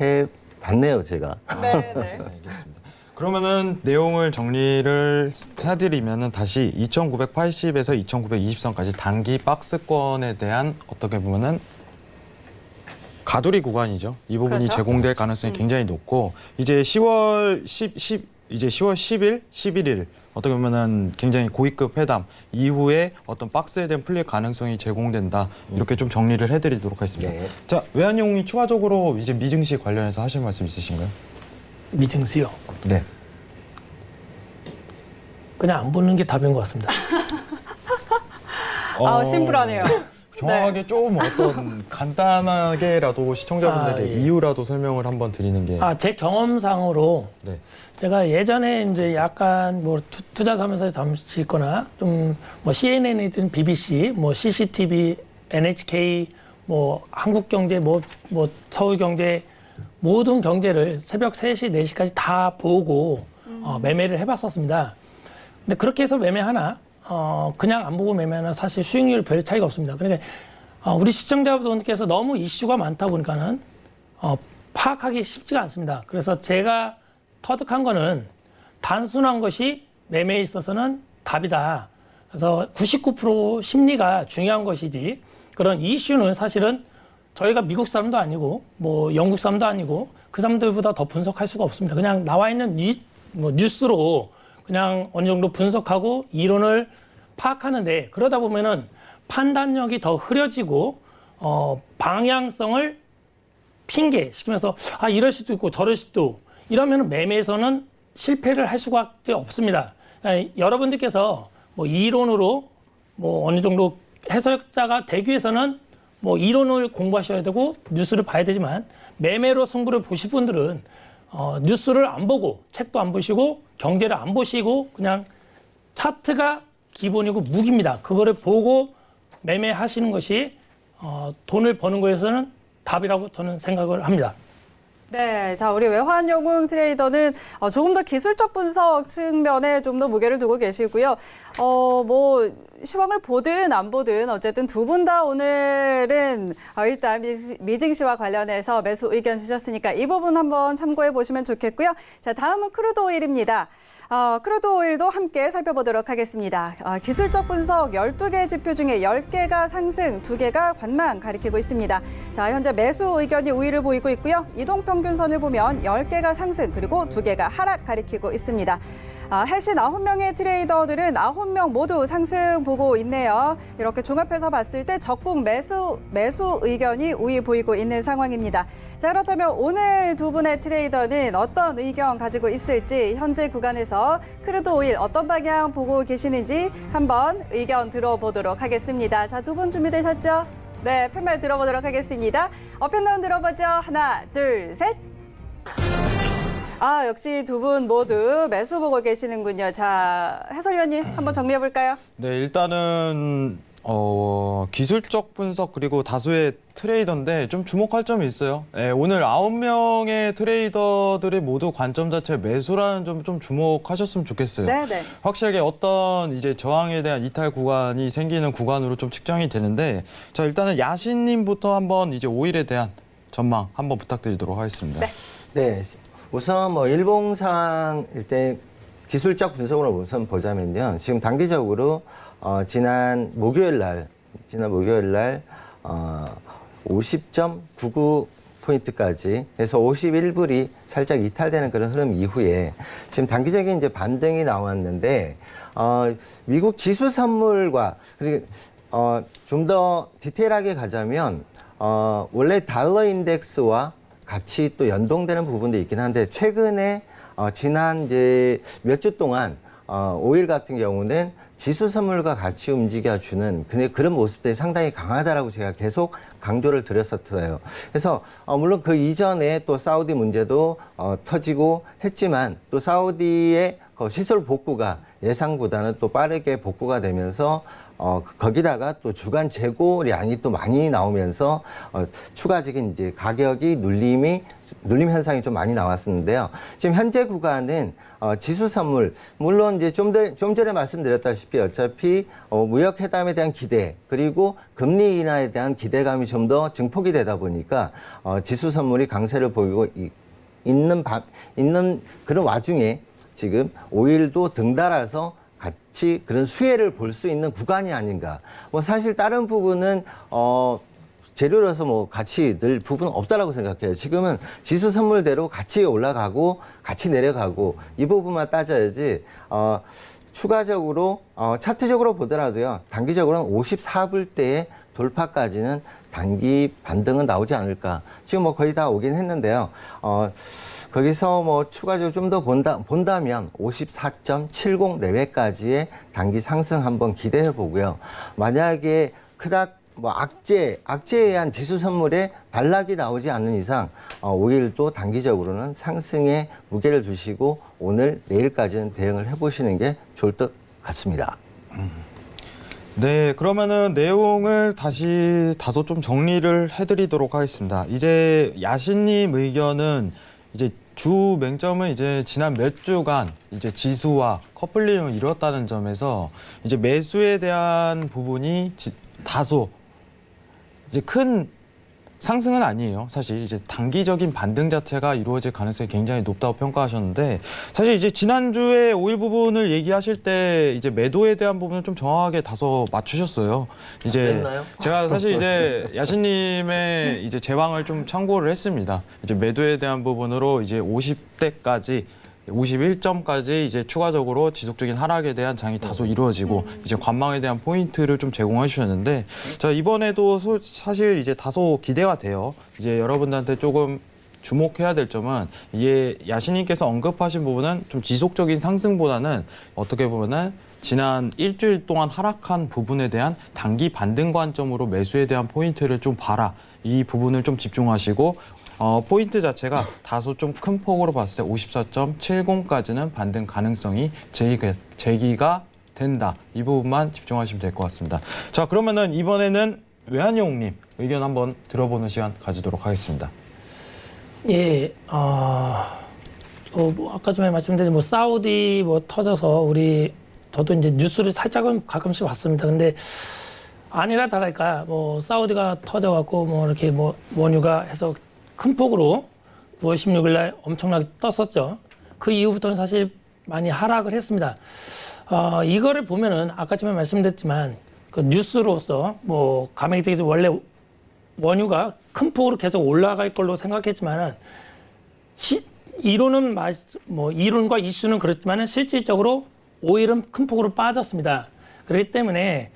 D: 해 봤네요, 제가.
B: 네, 네.
C: 네, 알겠습니다. 그러면은 내용을 정리를 해드리면은 다시 2,980에서 2,920선까지 단기 박스권에 대한 어떻게 보면은 가두리 구간이죠. 이 부분이
B: 그렇죠.
C: 제공될 가능성이 굉장히 높고 이제 10월 10일, 11일 어떻게 보면은 굉장히 고위급 회담 이후에 어떤 박스에 대한 풀릴 가능성이 제공된다. 이렇게 좀 정리를 해드리도록 하겠습니다.
D: 네.
C: 자, 외환용이 추가적으로 이제 미증시 관련해서 하실 말씀 있으신가요?
E: 미증시요.
C: 네.
E: 그냥 안 보는 게 답인 것 같습니다.
B: 심플하네요.
C: 정확하게 좀 어떤 간단하게라도 시청자분들에게
E: 예.
C: 이유라도 설명을 한번 드리는 게.
E: 제 경험상으로
C: 네.
E: 제가 예전에 이제 약간 뭐 투자 사면서 잠시 있거나 좀 뭐 CNN이든 BBC, 뭐 CCTV, NHK, 뭐 한국경제, 뭐 서울경제 모든 경제를 새벽 3시, 4시까지 다 보고 매매를 해봤었습니다. 근데 그렇게 해서 매매하나 그냥 안 보고 매매하나 사실 수익률 별 차이가 없습니다. 그러니까 우리 시청자분들께서 너무 이슈가 많다 보니까는 파악하기 쉽지가 않습니다. 그래서 제가 터득한 거는 단순한 것이 매매에 있어서는 답이다. 그래서 99% 심리가 중요한 것이지 그런 이슈는 사실은 저희가 미국 사람도 아니고 뭐 영국 사람도 아니고 그 사람들보다 더 분석할 수가 없습니다. 그냥 나와 있는 뉴스로 그냥 어느 정도 분석하고 이론을 파악하는데 그러다 보면은 판단력이 더 흐려지고 방향성을 핑계시키면서 이럴 수도 있고 저럴 수도 이러면 매매에서는 실패를 할 수밖에 없습니다. 여러분들께서 뭐 이론으로 뭐 어느 정도 해석자가 되기 위해서는 뭐 이론을 공부하셔야 되고 뉴스를 봐야 되지만 매매로 승부를 보실 분들은 뉴스를 안 보고 책도 안 보시고 경제를 안 보시고 그냥 차트가 기본이고 무기입니다. 그거를 보고 매매하시는 것이 돈을 버는 거에서는 답이라고 저는 생각을 합니다.
B: 네, 자 우리 외환영웅 트레이더는 조금 더 기술적 분석 측면에 좀 더 무게를 두고 계시고요. 뭐 시황을 보든 안 보든 어쨌든 두 분 다 오늘은 일단 미증시와 관련해서 매수 의견 주셨으니까 이 부분 한번 참고해 보시면 좋겠고요. 자 다음은 크루드 오일입니다. 크루드 오일도 함께 살펴보도록 하겠습니다. 기술적 분석 12개 지표 중에 10개가 상승, 2개가 관망 가리키고 있습니다. 자, 현재 매수 의견이 우위를 보이고 있고요. 이동평균선을 보면 10개가 상승, 그리고 2개가 하락 가리키고 있습니다. 해신 9명의 트레이더들은 9명 모두 상승 보고 있네요. 이렇게 종합해서 봤을 때 적국 매수 의견이 우위 보이고 있는 상황입니다. 자, 그렇다면 오늘 두 분의 트레이더는 어떤 의견 가지고 있을지 현재 구간에서 크루드 오일 어떤 방향 보고 계시는지 한번 의견 들어보도록 하겠습니다. 자, 두 분 준비되셨죠? 네, 팻말 들어보도록 하겠습니다. 어펜다운 들어보죠. 하나, 둘, 셋. 역시 두 분 모두 매수 보고 계시는군요. 자, 해설위원님 한번 정리해 볼까요?
C: 네, 일단은 기술적 분석 그리고 다수의 트레이더인데 좀 주목할 점이 있어요. 네, 오늘 9명의 트레이더들의 모두 관점 자체 매수라는 점 좀 주목하셨으면 좋겠어요.
B: 네네.
C: 확실하게 어떤 이제 저항에 대한 이탈 구간이 생기는 구간으로 좀 측정이 되는데, 자 일단은 야신님부터 한번 이제 오일에 대한 전망 한번 부탁드리도록 하겠습니다.
D: 네. 우선 뭐 일봉상 일단 기술적 분석으로 우선 보자면요. 지금 단기적으로 지난 목요일 날 50.99 포인트까지 해서 51불이 살짝 이탈되는 그런 흐름 이후에 지금 단기적인 이제 반등이 나왔는데 미국 지수 선물과 그리고 좀 더 디테일하게 가자면 원래 달러 인덱스와 같이 또 연동되는 부분도 있긴 한데 최근에 지난 이제 몇 주 동안 오일 같은 경우는 지수 선물과 같이 움직여주는 그런 모습들이 상당히 강하다라고 제가 계속 강조를 드렸었어요. 그래서 물론 그 이전에 또 사우디 문제도 터지고 했지만 또 사우디의 시설 복구가 예상보다는 또 빠르게 복구가 되면서 거기다가 또 주간 재고량이 또 많이 나오면서 추가적인 이제 가격이 눌림 현상이 좀 많이 나왔었는데요. 지금 현재 구간은 지수 선물 물론 이제 좀 전에 말씀드렸다시피 어차피 무역 회담에 대한 기대 그리고 금리 인하에 대한 기대감이 좀 더 증폭이 되다 보니까 지수 선물이 강세를 보이고 있는 그런 와중에 지금 오일도 등달아서 같이 그런 수혜를 볼 수 있는 구간이 아닌가. 뭐 사실 다른 부분은 재료로서 뭐 같이 늘 부분은 없다라고 생각해요. 지금은 지수 선물대로 같이 올라가고 같이 내려가고 이 부분만 따져야지. 추가적으로 차트적으로 보더라도요. 단기적으로는 54불대의 돌파까지는 단기 반등은 나오지 않을까. 지금 뭐 거의 다 오긴 했는데요. 거기서 뭐 추가적으로 좀 더 본다면 54.70 내외까지의 단기 상승 한번 기대해 보고요. 만약에 악재에 의한 지수 선물에 반락이 나오지 않는 이상 오일도 단기적으로는 상승에 무게를 두시고 오늘 내일까지는 대응을 해보시는 게 좋을 것 같습니다.
C: 네, 그러면은 내용을 다시 다소 좀 정리를 해드리도록 하겠습니다. 이제 야신님 의견은 이제 주 맹점은 이제 지난 몇 주간 이제 지수와 커플링을 이뤘다는 점에서 이제 매수에 대한 부분이 다소 이제 큰 상승은 아니에요. 사실 이제 단기적인 반등 자체가 이루어질 가능성이 굉장히 높다고 평가하셨는데 사실 이제 지난주에 오일 부분을 얘기하실 때 이제 매도에 대한 부분을 좀 정확하게 다소 맞추셨어요. 이제
D: 됐나요?
C: 제가 사실 이제 야신님의 이제 제방을 좀 참고를 했습니다. 이제 매도에 대한 부분으로 이제 50대까지 51점까지 이제 추가적으로 지속적인 하락에 대한 장이 다소 이루어지고 이제 관망에 대한 포인트를 좀 제공해 주셨는데 자 이번에도 사실 이제 다소 기대가 돼요. 이제 여러분들한테 조금 주목해야 될 점은 이게 야신님께서 언급하신 부분은 좀 지속적인 상승보다는 어떻게 보면은 지난 일주일 동안 하락한 부분에 대한 단기 반등 관점으로 매수에 대한 포인트를 좀 봐라. 이 부분을 좀 집중하시고 포인트 자체가 다소 좀 큰 폭으로 봤을 때 54.70까지는 반등 가능성이 제기가 된다. 이 부분만 집중하시면 될 것 같습니다. 자, 그러면은 이번에는 외환영웅님 의견 한번 들어보는 시간 가지도록 하겠습니다.
E: 예, 뭐 아까 전에 말씀드린 뭐 사우디 뭐 터져서 저도 이제 뉴스를 살짝은 가끔씩 봤습니다. 근데 아니라 다를까 뭐 사우디가 터져갖고 뭐 이렇게 뭐 원유가 해서 큰 폭으로 9월 16일 날 엄청나게 떴었죠. 그 이후부터는 사실 많이 하락을 했습니다. 이거를 보면은 아까 전에 말씀드렸지만 그 뉴스로서 뭐 가맹이들이 원래 원유가 큰 폭으로 계속 올라갈 걸로 생각했지만은 이론과 이슈는 그렇지만은 실질적으로 오일은 큰 폭으로 빠졌습니다. 그렇기 때문에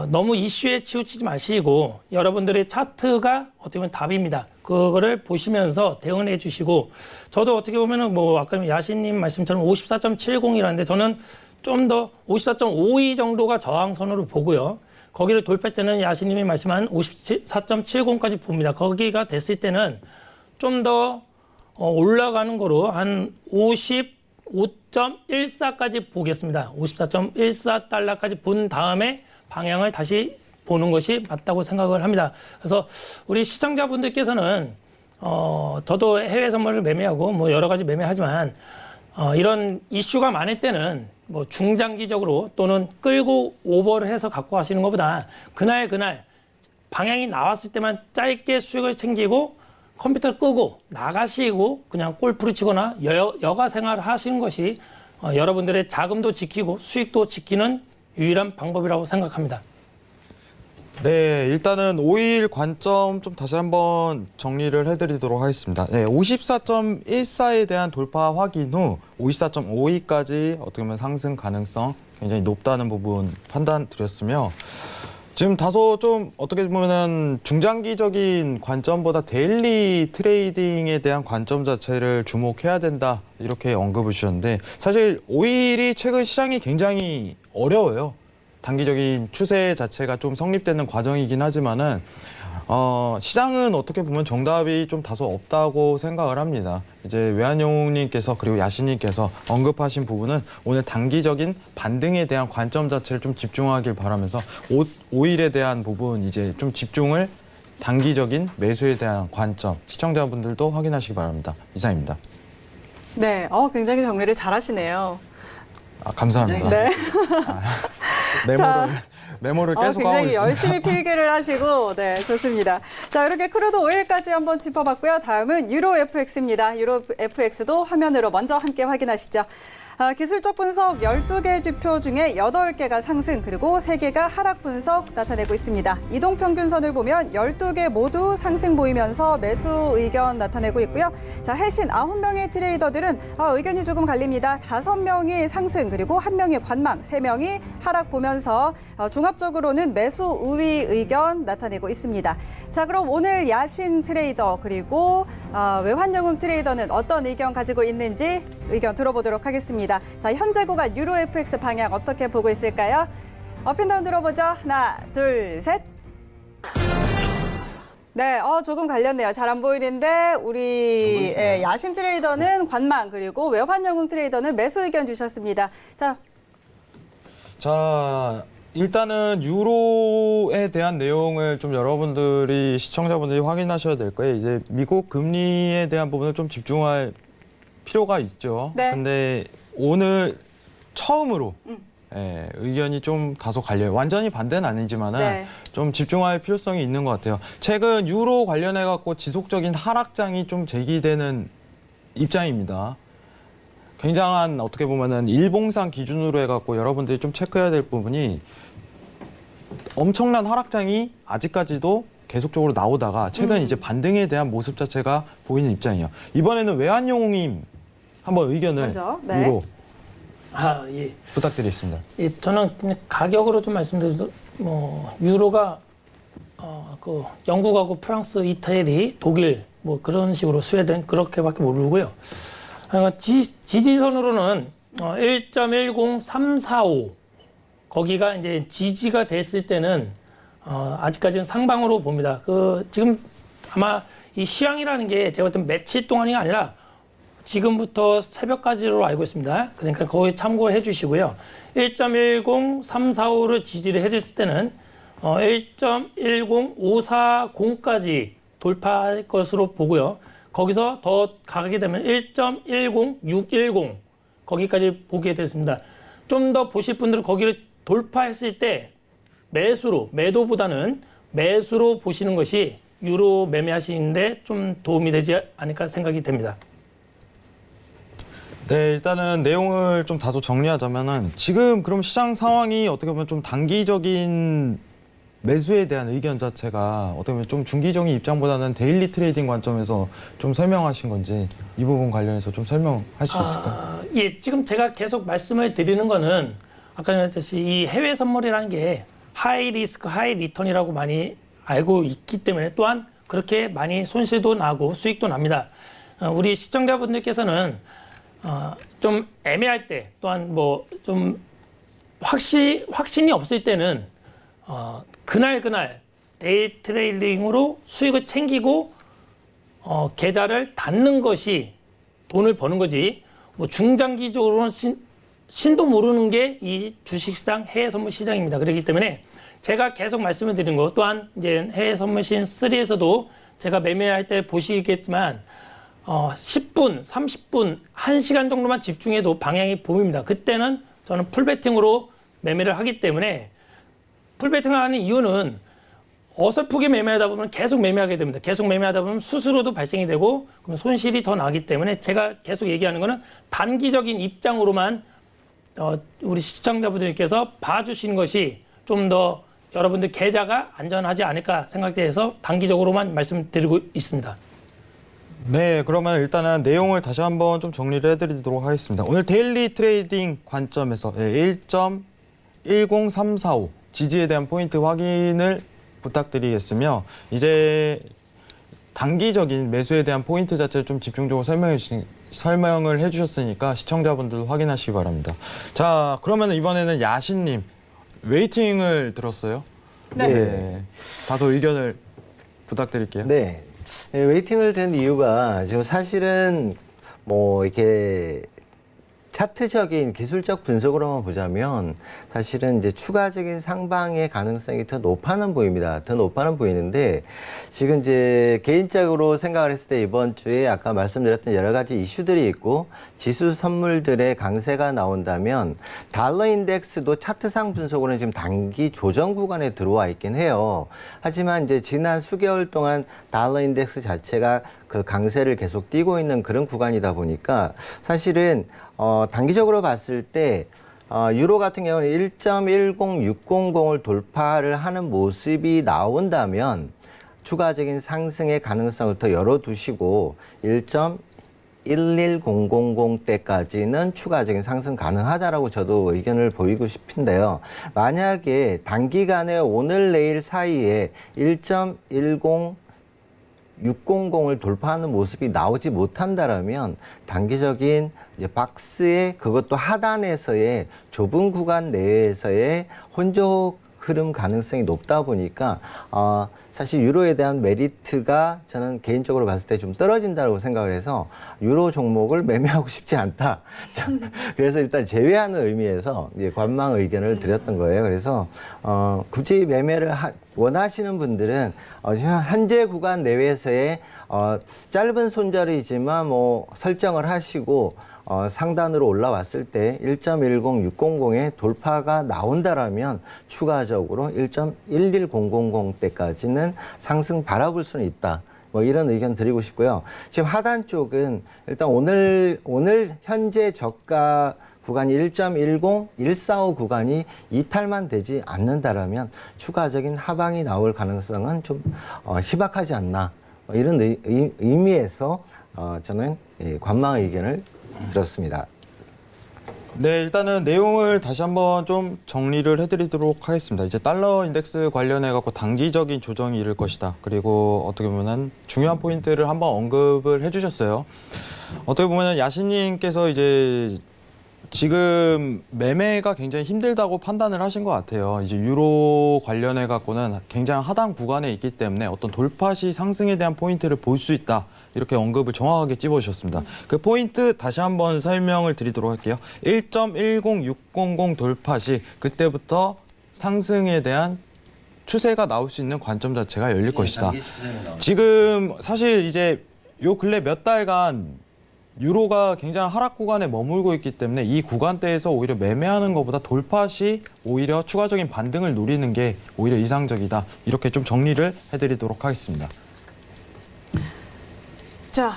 E: 너무 이슈에 치우치지 마시고 여러분들의 차트가 어떻게 보면 답입니다. 그거를 보시면서 대응을 해주시고 저도 어떻게 보면은 뭐 아까 야신님 말씀처럼 54.70이라는데 저는 좀 더 54.52 정도가 저항선으로 보고요. 거기를 돌파할 때는 야신님이 말씀한 54.70까지 봅니다. 거기가 됐을 때는 좀 더 올라가는 거로 한 55.14까지 보겠습니다. 54.14달러까지 본 다음에 방향을 다시 보는 것이 맞다고 생각을 합니다. 그래서 우리 시청자분들께서는 저도 해외 선물을 매매하고 뭐 여러 가지 매매하지만 이런 이슈가 많을 때는 뭐 중장기적으로 또는 끌고 오버를 해서 갖고 가시는 것보다 그날 방향이 나왔을 때만 짧게 수익을 챙기고 컴퓨터를 끄고 나가시고 그냥 골프를 치거나 여가 생활을 하시는 것이 여러분들의 자금도 지키고 수익도 지키는 유일한 방법이라고 생각합니다.
C: 네, 일단은 오일 관점 좀 다시 한번 정리를 해드리도록 하겠습니다. 네, 54.14에 대한 돌파 확인 후 54.52까지 어떻게 보면 상승 가능성 굉장히 높다는 부분 판단 드렸으며 지금 다소 좀 어떻게 보면은 중장기적인 관점보다 데일리 트레이딩에 대한 관점 자체를 주목해야 된다 이렇게 언급을 주셨는데 사실 오일이 최근 시장이 굉장히 어려워요. 단기적인 추세 자체가 좀 성립되는 과정이긴 하지만은 시장은 어떻게 보면 정답이 좀 다소 없다고 생각을 합니다. 이제 외환영웅님께서 그리고 야신님께서 언급하신 부분은 오늘 단기적인 반등에 대한 관점 자체를 좀 집중하길 바라면서 오일에 대한 부분 이제 좀 집중을 단기적인 매수에 대한 관점 시청자분들도 확인하시기 바랍니다. 이상입니다.
B: 네, 굉장히 정리를 잘하시네요.
C: 감사합니다.
B: 네.
C: 메모를 계속 하고
B: 굉장히
C: 있습니다.
B: 열심히 필기를 하시고, 네, 좋습니다. 자, 이렇게 크루드 오일까지 한번 짚어봤고요. 다음은 유로 FX입니다. 유로 FX도 화면으로 먼저 함께 확인하시죠. 기술적 분석 12개 지표 중에 8개가 상승 그리고 3개가 하락 분석 나타내고 있습니다. 이동평균선을 보면 12개 모두 상승 보이면서 매수 의견 나타내고 있고요. 자, 해신 9명의 트레이더들은 의견이 조금 갈립니다. 5명이 상승 그리고 1명이 관망, 3명이 하락 보면서 종합적으로는 매수 우위 의견 나타내고 있습니다. 자, 그럼 오늘 야신 트레이더 그리고 외환영웅 트레이더는 어떤 의견 가지고 있는지 의견 들어보도록 하겠습니다. 자, 현재 구간 유로 FX 방향 어떻게 보고 있을까요? 업앤다운 들어보죠. 하나, 둘, 셋. 네, 조금 갈렸네요. 잘 안 보이는데 우리 야신 트레이더는 관망 그리고 외환영웅 트레이더는 매수 의견 주셨습니다.
C: 자, 일단은 유로에 대한 내용을 좀 여러분들이 시청자분들이 확인하셔야 될 거예요. 이제 미국 금리에 대한 부분을 좀 집중할 필요가 있죠.
B: 네.
C: 근데 오늘 처음으로 의견이 좀 다소 갈려요. 완전히 반대는 아니지만은
B: 네.
C: 좀 집중할 필요성이 있는 것 같아요. 최근 유로 관련해 갖고 지속적인 하락장이 좀 제기되는 입장입니다. 굉장한 어떻게 보면은 일봉상 기준으로 해갖고 여러분들이 좀 체크해야 될 부분이 엄청난 하락장이 아직까지도 계속적으로 나오다가 최근 이제 반등에 대한 모습 자체가 보이는 입장이에요. 이번에는 외환영웅님 한번 의견을
B: 먼저, 네.
C: 유로
E: 예.
C: 부탁드리겠습니다.
E: 예, 저는 그냥 가격으로 좀 말씀드려도 유로가 그 영국하고 프랑스, 이태리, 독일 뭐 그런 식으로 스웨덴 그렇게밖에 모르고요. 지지선으로는 1.10345 거기가 이제 지지가 됐을 때는 아직까지는 상방으로 봅니다. 지금 아마 이 시황이라는 게 제가 봤을 때 며칠 동안이 아니라 지금부터 새벽까지로 알고 있습니다. 그러니까 거기 참고해 주시고요. 1.10345를 지지를 해줬을 때는 1.10540까지 돌파할 것으로 보고요. 거기서 더 가게 되면 1.10610 거기까지 보게 됐습니다. 좀 더 보실 분들은 거기를 돌파했을 때 매도보다는 매수로 보시는 것이 유로 매매하시는데 좀 도움이 되지 않을까 생각이 됩니다.
C: 네, 일단은 내용을 좀 다소 정리하자면은 지금 그럼 시장 상황이 어떻게 보면 좀 단기적인 매수에 대한 의견 자체가 어떻게 보면 좀 중기적인 입장보다는 데일리 트레이딩 관점에서 좀 설명하신 건지 이 부분 관련해서 좀 설명하실 수 있을까요?
E: 예, 지금 제가 계속 말씀을 드리는 거는 아까 말했듯이 이 해외 선물이라는 게 하이 리스크, 하이 리턴이라고 많이 알고 있기 때문에 또한 그렇게 많이 손실도 나고 수익도 납니다. 우리 시청자분들께서는 좀 애매할 때 또한 뭐 좀 확신이 없을 때는 그날 데이 트레이딩으로 수익을 챙기고 계좌를 닫는 것이 돈을 버는 거지 뭐 중장기적으로는 신도 모르는 게 이 주식시장 해외 선물 시장입니다. 그렇기 때문에 제가 계속 말씀을 드린 거 또한 이제 해외 선물신 3에서도 제가 매매할 때 보시겠지만 10분, 30분, 1시간 정도만 집중해도 방향이 보입니다. 그때는 저는 풀베팅으로 매매를 하기 때문에 풀베팅을 하는 이유는 어설프게 매매하다 보면 계속 매매하게 됩니다. 계속 매매하다 보면 수수료도 발생이 되고 그럼 손실이 더 나기 때문에 제가 계속 얘기하는 거는 단기적인 입장으로만 우리 시청자분들께서 봐주시는 것이 좀 더 여러분들 계좌가 안전하지 않을까 생각돼서 단기적으로만 말씀드리고 있습니다.
C: 네, 그러면 일단은 내용을 다시 한번 좀 정리를 해드리도록 하겠습니다. 오늘 데일리 트레이딩 관점에서 1.10345 지지에 대한 포인트 확인을 부탁드리겠으며 이제 단기적인 매수에 대한 포인트 자체를 좀 집중적으로 설명을 해주셨으니까 시청자분들도 확인하시기 바랍니다. 자, 그러면 이번에는 야신님 웨이팅을 들었어요? 네. 다소 의견을 부탁드릴게요.
D: 네. 웨이팅을 든 이유가 지금 사실은 뭐 이렇게 차트적인 기술적 분석으로만 보자면 사실은 이제 추가적인 상방의 가능성이 더 높아는 보입니다. 더 높아는 보이는데 지금 이제 개인적으로 생각을 했을 때 이번 주에 아까 말씀드렸던 여러 가지 이슈들이 있고 지수 선물들의 강세가 나온다면 달러 인덱스도 차트상 분석으로는 지금 단기 조정 구간에 들어와 있긴 해요. 하지만 이제 지난 수개월 동안 달러 인덱스 자체가 그 강세를 계속 띄고 있는 그런 구간이다 보니까 사실은 단기적으로 봤을 때 유로 같은 경우는 1.10600을 돌파를 하는 모습이 나온다면 추가적인 상승의 가능성을 더 열어두시고 1.11000대까지는 추가적인 상승 가능하다라고 저도 의견을 보이고 싶은데요. 만약에 단기간에 오늘 내일 사이에 600을 돌파하는 모습이 나오지 못한다라면 단기적인 이제 박스의 그것도 하단에서의 좁은 구간 내에서의 혼조 흐름 가능성이 높다 보니까 사실 유로에 대한 메리트가 저는 개인적으로 봤을 때 좀 떨어진다고 생각을 해서 유로 종목을 매매하고 싶지 않다. 그래서 일단 제외하는 의미에서 이제 관망 의견을 드렸던 거예요. 그래서 굳이 매매를 원하시는 분들은 현재 구간 내외에서의 짧은 손절이지만 뭐 설정을 하시고 상단으로 올라왔을 때 1.10600의 돌파가 나온다라면 추가적으로 1.11000대까지는 상승 바라볼 수는 있다. 뭐 이런 의견 드리고 싶고요. 지금 하단 쪽은 일단 오늘 현재 저가 구간이 1.10, 145 구간이 이탈만 되지 않는다라면 추가적인 하방이 나올 가능성은 좀 희박하지 않나. 이런 의미에서 저는 관망 의견을 들었습니다.
C: 네, 일단은 내용을 다시 한번 좀 정리를 해드리도록 하겠습니다. 이제 달러 인덱스 관련해 갖고 단기적인 조정이 이를 것이다. 그리고 어떻게 보면은 중요한 포인트를 한번 언급을 해주셨어요. 어떻게 보면은 야신님께서 이제 지금 매매가 굉장히 힘들다고 판단을 하신 것 같아요. 이제 유로 관련해 갖고는 굉장히 하단 구간에 있기 때문에 어떤 돌파 시 상승에 대한 포인트를 볼 수 있다. 이렇게 언급을 정확하게 찝어주셨습니다. 그 포인트 다시 한번 설명을 드리도록 할게요. 1.10600 돌파 시 그때부터 상승에 대한 추세가 나올 수 있는 관점 자체가 열릴 것이다. 지금 사실 이제 요 근래 몇 달간 유로가 굉장히 하락 구간에 머물고 있기 때문에 이 구간대에서 오히려 매매하는 것보다 돌파 시 오히려 추가적인 반등을 노리는 게 오히려 이상적이다. 이렇게 좀 정리를 해드리도록 하겠습니다.
B: 자,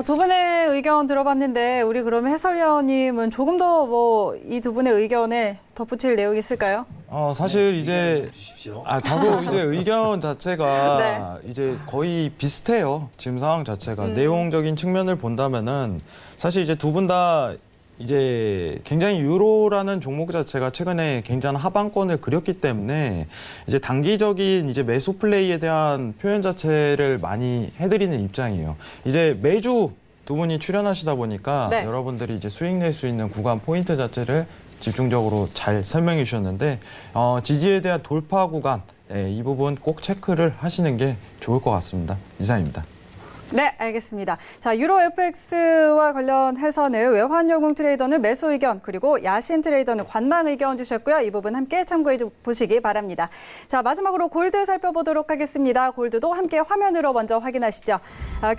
B: 두 분의 의견 들어봤는데 우리 그러면 해설위원님은 조금 더 뭐 이 두 분의 의견에 덧붙일 내용이 있을까요?
C: 사실 이제 다소 이제 의견 자체가
B: 네.
C: 이제 거의 비슷해요. 지금 상황 자체가 내용적인 측면을 본다면은 사실 이제 두 분 다 이제 굉장히 유로라는 종목 자체가 최근에 굉장한 하방권을 그렸기 때문에 이제 단기적인 이제 매수 플레이에 대한 표현 자체를 많이 해드리는 입장이에요. 이제 매주 두 분이 출연하시다 보니까
B: 네.
C: 여러분들이 이제 수익 낼 수 있는 구간 포인트 자체를 집중적으로 잘 설명해 주셨는데 지지에 대한 돌파 구간 이 부분 꼭 체크를 하시는 게 좋을 것 같습니다. 이상입니다.
B: 네, 알겠습니다. 자, 유로 FX와 관련해서는 외환영웅 트레이더는 매수 의견, 그리고 야신 트레이더는 관망 의견 주셨고요. 이 부분 함께 참고해 보시기 바랍니다. 자, 마지막으로 골드 살펴보도록 하겠습니다. 골드도 함께 화면으로 먼저 확인하시죠.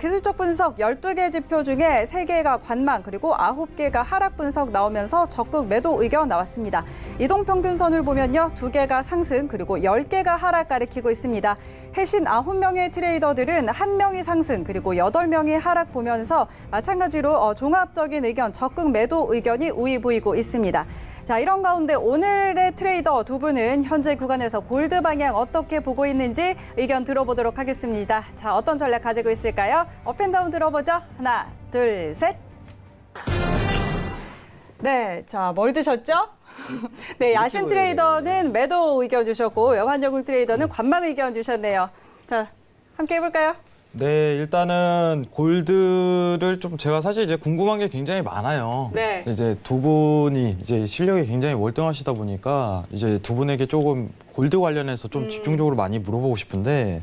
B: 기술적 분석 12개 지표 중에 3개가 관망, 그리고 9개가 하락 분석 나오면서 적극 매도 의견 나왔습니다. 이동평균선을 보면요, 2개가 상승, 그리고 10개가 하락 가리키고 있습니다. 해신 9명의 트레이더들은 1명이 상승, 그리고 8명이 하락 보면서 마찬가지로 종합적인 의견, 적극 매도 의견이 우위 보이고 있습니다. 자, 이런 가운데 오늘의 트레이더 두 분은 현재 구간에서 골드 방향 어떻게 보고 있는지 의견 들어보도록 하겠습니다. 자, 어떤 전략 가지고 있을까요? 업앤다운 들어보죠. 하나, 둘, 셋. 네, 자, 뭘 드셨죠? 네, 야신 트레이더는 매도 의견 주셨고 외환영웅 트레이더는 관망 의견 주셨네요. 자, 함께 해볼까요?
C: 네, 일단은 골드를 좀 제가 사실 이제 궁금한 게 굉장히 많아요.
B: 네.
C: 이제 두 분이 이제 실력이 굉장히 월등하시다 보니까 이제 두 분에게 조금 골드 관련해서 좀 집중적으로 많이 물어보고 싶은데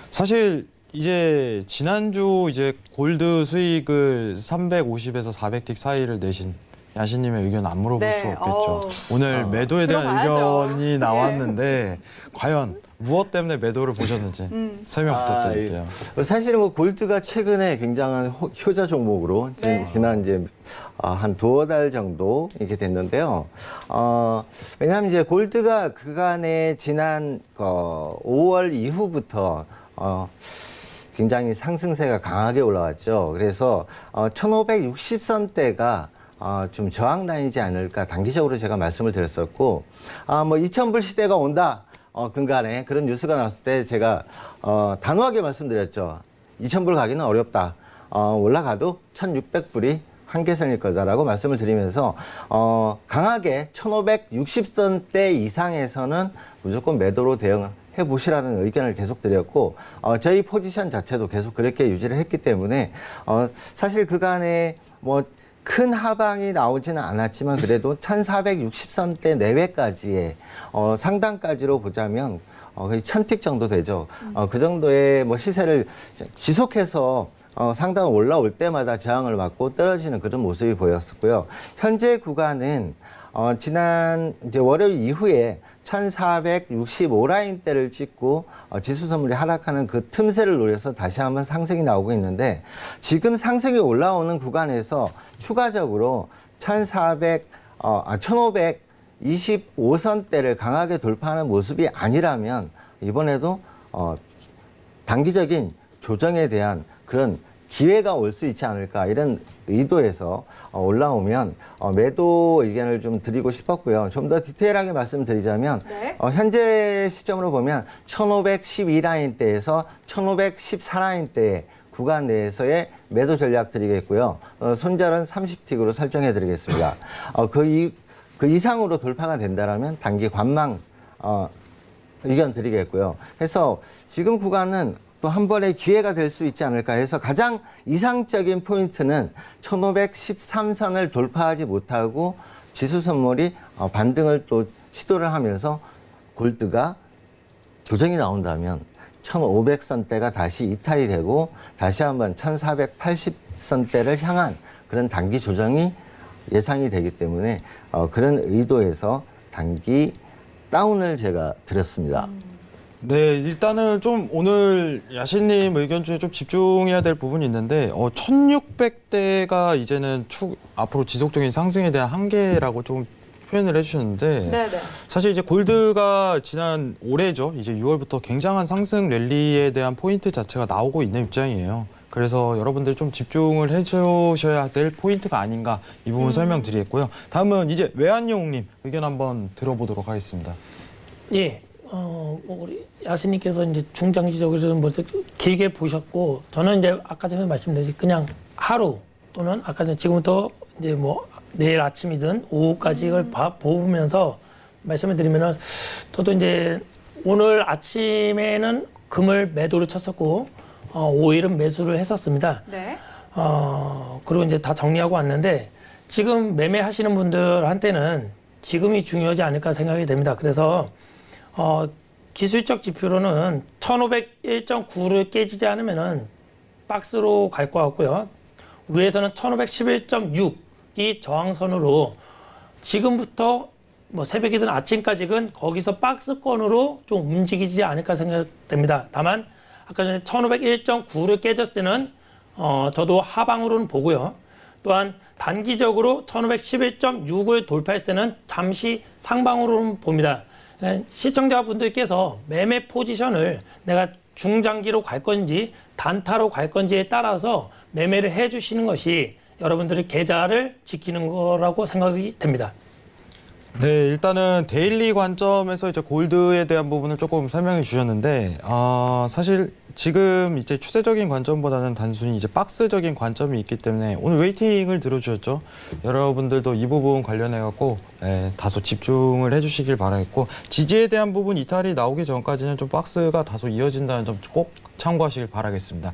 C: 사실 이제 지난주 이제 골드 수익을 350에서 400틱 사이를 내신 야신님의 의견 안 물어볼
B: 네,
C: 수 없겠죠. 오늘 매도에 대한
B: 들어봐야죠.
C: 의견이 나왔는데 과연 무엇 때문에 매도를 보셨는지 설명 부탁드릴게요.
D: 사실은 뭐 골드가 최근에 굉장한 효자 종목으로
B: 네.
D: 지난 이제 한 두어 달 정도 이렇게 됐는데요. 왜냐하면 이제 골드가 그간에 지난 5월 이후부터 굉장히 상승세가 강하게 올라왔죠. 그래서 1560선대가 좀 저항 라인이지 않을까 단기적으로 제가 말씀을 드렸었고, 뭐 2000불 시대가 온다. 근간에 그런 뉴스가 나왔을 때 제가 단호하게 말씀드렸죠. 2000불 가기는 어렵다. 올라가도 1600불이 한계선일 거다라고 말씀을 드리면서 강하게 1560선대 이상에서는 무조건 매도로 대응을 해보시라는 의견을 계속 드렸고, 저희 포지션 자체도 계속 그렇게 유지를 했기 때문에 사실 그간에 뭐 큰 하방이 나오지는 않았지만 그래도 1460선대 내외까지의 상단까지로 보자면 거의 1000틱 정도 되죠. 그 정도의 뭐 시세를 지속해서 상단 올라올 때마다 저항을 맞고 떨어지는 그런 모습이 보였었고요. 현재 구간은 지난 이제 월요일 이후에 1465라인대를 찍고 지수 선물이 하락하는 그 틈새를 노려서 다시 한번 상승이 나오고 있는데, 지금 상승이 올라오는 구간에서 추가적으로 1525선대를 강하게 돌파하는 모습이 아니라면 이번에도 단기적인 조정에 대한 그런 기회가 올 수 있지 않을까, 이런 의도에서 올라오면 매도 의견을 좀 드리고 싶었고요. 좀 더 디테일하게 말씀드리자면
B: 네.
D: 현재 시점으로 보면 1512라인대에서 1514라인대 구간 내에서의 매도 전략 드리겠고요. 손절은 30틱으로 설정해 드리겠습니다. 그 이상으로 돌파가 된다면 단기 관망 의견 드리겠고요. 그래서 지금 구간은 또 한 번의 기회가 될 수 있지 않을까 해서 가장 이상적인 포인트는 1513선을 돌파하지 못하고 지수 선물이 반등을 또 시도를 하면서 골드가 조정이 나온다면 1500선대가 다시 이탈이 되고 다시 한번 1480선대를 향한 그런 단기 조정이 예상이 되기 때문에 그런 의도에서 단기 다운을 제가 드렸습니다.
C: 네, 일단은 좀 오늘 야신님 의견 중에 좀 집중해야 될 부분이 있는데 1600대가 이제는 앞으로 지속적인 상승에 대한 한계라고 좀 표현을 해주셨는데
B: 네네.
C: 사실 이제 골드가 지난 올해죠. 이제 6월부터 굉장한 상승 랠리에 대한 포인트 자체가 나오고 있는 입장이에요. 그래서 여러분들 좀 집중을 해주셔야 될 포인트가 아닌가 이 부분 설명드리겠고요. 다음은 이제 외환용님 의견 한번 들어보도록 하겠습니다.
E: 예. 우리 야스님께서 이제 중장기적으로 뭐 길게 보셨고, 저는 이제 아까 전에 말씀드렸듯이 그냥 하루 또는 아까 전에 지금부터 이제 뭐 내일 아침이든 오후까지 이걸 보면서 말씀을 드리면은, 저도 이제 오늘 아침에는 금을 매도를 쳤었고, 5일은 매수를 했었습니다.
B: 네.
E: 그리고 이제 다 정리하고 왔는데, 지금 매매하시는 분들한테는 지금이 중요하지 않을까 생각이 됩니다. 그래서 기술적 지표로는 1501.9를 깨지지 않으면은 박스로 갈 것 같고요. 위에서는 1511.6이 저항선으로 지금부터 뭐 새벽이든 아침까지는 거기서 박스권으로 좀 움직이지 않을까 생각됩니다. 다만 아까 전에 1501.9를 깨졌을 때는 저도 하방으로는 보고요. 또한 단기적으로 1511.6을 돌파했을 때는 잠시 상방으로는 봅니다. 시청자분들께서 매매 포지션을 내가 중장기로 갈 건지 단타로 갈 건지에 따라서 매매를 해주시는 것이 여러분들의 계좌를 지키는 거라고 생각이 됩니다.
C: 네, 일단은 데일리 관점에서 이제 골드에 대한 부분을 조금 설명해 주셨는데, 사실 지금 이제 추세적인 관점보다는 단순히 이제 박스적인 관점이 있기 때문에 오늘 웨이팅을 들어주셨죠. 여러분들도 이 부분 관련해갖고 다소 집중을 해주시길 바라겠고, 지지에 대한 부분 이탈이 나오기 전까지는 좀 박스가 다소 이어진다는 점 꼭 참고하시길 바라겠습니다.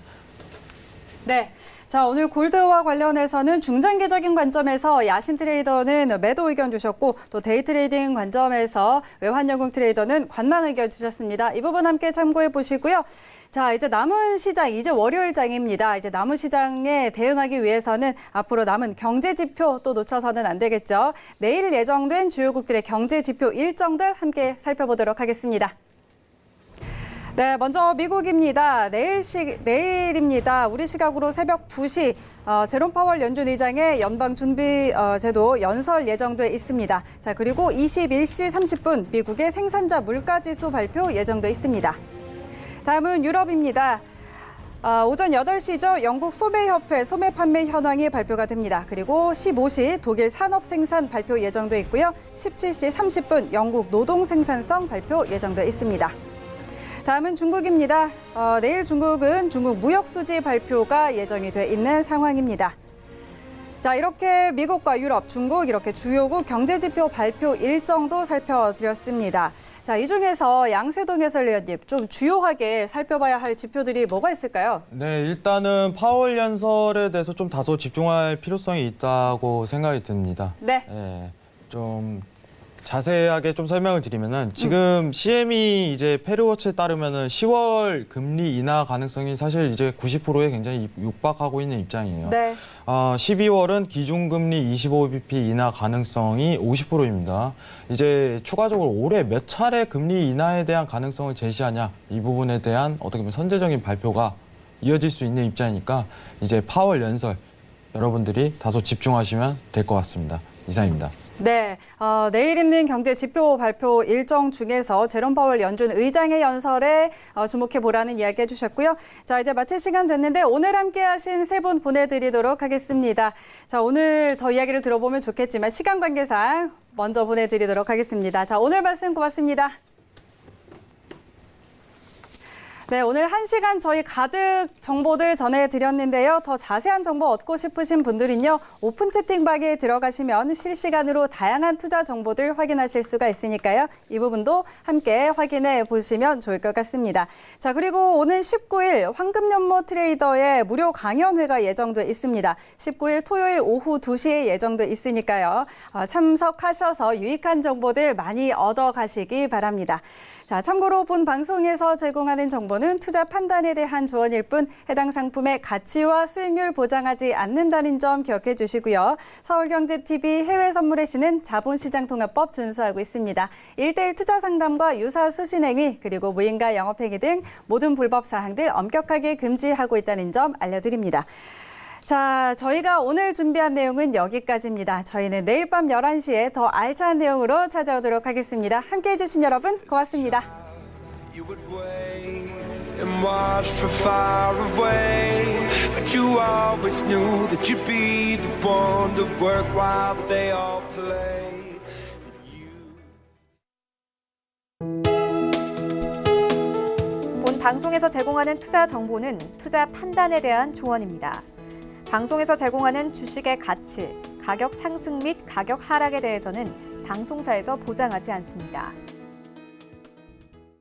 B: 네. 자, 오늘 골드와 관련해서는 중장기적인 관점에서 야신 트레이더는 매도 의견 주셨고, 또 데이 트레이딩 관점에서 외환영ung 트레이더는 관망 의견 주셨습니다. 이 부분 함께 참고해 보시고요. 자, 이제 남은 시장, 이제 월요일장입니다. 이제 남은 시장에 대응하기 위해서는 앞으로 남은 경제 지표 또 놓쳐서는 안 되겠죠. 내일 예정된 주요국들의 경제 지표 일정들 함께 살펴보도록 하겠습니다. 네, 먼저 미국입니다. 내일입니다. 우리 시각으로 새벽 2시 제롬 파월 연준 의장의 연방준비제도 연설 예정돼 있습니다. 자, 그리고 21시 30분 미국의 생산자 물가지수 발표 예정돼 있습니다. 다음은 유럽입니다. 오전 8시죠. 영국 소매협회 소매 판매 현황이 발표가 됩니다. 그리고 15시 독일 산업생산 발표 예정돼 있고요. 17시 30분 영국 노동생산성 발표 예정돼 있습니다. 다음은 중국입니다. 내일 중국은 중국 무역수지 발표가 예정이 돼 있는 상황입니다. 자, 이렇게 미국과 유럽, 중국 이렇게 주요국 경제지표 발표 일정도 살펴드렸습니다. 자, 이 중에서 양세동 해설위원님 좀 주요하게 살펴봐야 할 지표들이 뭐가 있을까요?
C: 네, 일단은 파월 연설에 대해서 좀 다소 집중할 필요성이 있다고 생각이 듭니다.
B: 네.
C: 좀 자세하게 좀 설명을 드리면은 지금 CME 이제 페르워치에 따르면은 10월 금리 인하 가능성이 사실 이제 90%에 굉장히 육박하고 있는 입장이에요.
B: 네.
C: 12월은 기준금리 25bp 인하 가능성이 50%입니다. 이제 추가적으로 올해 몇 차례 금리 인하에 대한 가능성을 제시하냐 이 부분에 대한 어떻게 보면 선제적인 발표가 이어질 수 있는 입장이니까 이제 파월 연설 여러분들이 다소 집중하시면 될 것 같습니다. 이상입니다.
B: 네, 내일 있는 경제 지표 발표 일정 중에서 제롬 파월 연준 의장의 연설에 주목해 보라는 이야기 해주셨고요. 자, 이제 마칠 시간 됐는데 오늘 함께하신 세 분 보내드리도록 하겠습니다. 자, 오늘 더 이야기를 들어보면 좋겠지만 시간 관계상 먼저 보내드리도록 하겠습니다. 자, 오늘 말씀 고맙습니다. 네, 오늘 1시간 저희 가득 정보들 전해드렸는데요. 더 자세한 정보 얻고 싶으신 분들은요, 오픈 채팅방에 들어가시면 실시간으로 다양한 투자 정보들 확인하실 수가 있으니까요. 이 부분도 함께 확인해 보시면 좋을 것 같습니다. 자, 그리고 오는 19일 황금연못 트레이더의 무료 강연회가 예정돼 있습니다. 19일 토요일 오후 2시에 예정돼 있으니까요. 참석하셔서 유익한 정보들 많이 얻어가시기 바랍니다. 자, 참고로 본 방송에서 제공하는 정보는 투자 판단에 대한 조언일 뿐 해당 상품의 가치와 수익률 보장하지 않는다는 점 기억해 주시고요. 서울경제TV 해외선물의 시는 자본시장통합법 준수하고 있습니다. 1:1 투자 상담과 유사 수신행위 그리고 무인가 영업행위 등 모든 불법 사항들 엄격하게 금지하고 있다는 점 알려드립니다. 자, 저희가 오늘 준비한 내용은 여기까지입니다. 저희는 내일 밤 11시에 더 알찬 내용으로 찾아오도록 하겠습니다. 함께해 주신 여러분 고맙습니다.
F: You would wait and watch from far away, but you always knew that you'd be the one to work while they all play.
A: 본 방송에서 제공하는 투자 정보는 투자 판단에 대한 조언입니다. 방송에서 제공하는 주식의 가치, 가격 상승 및 가격 하락에 대해서는 방송사에서 보장하지 않습니다.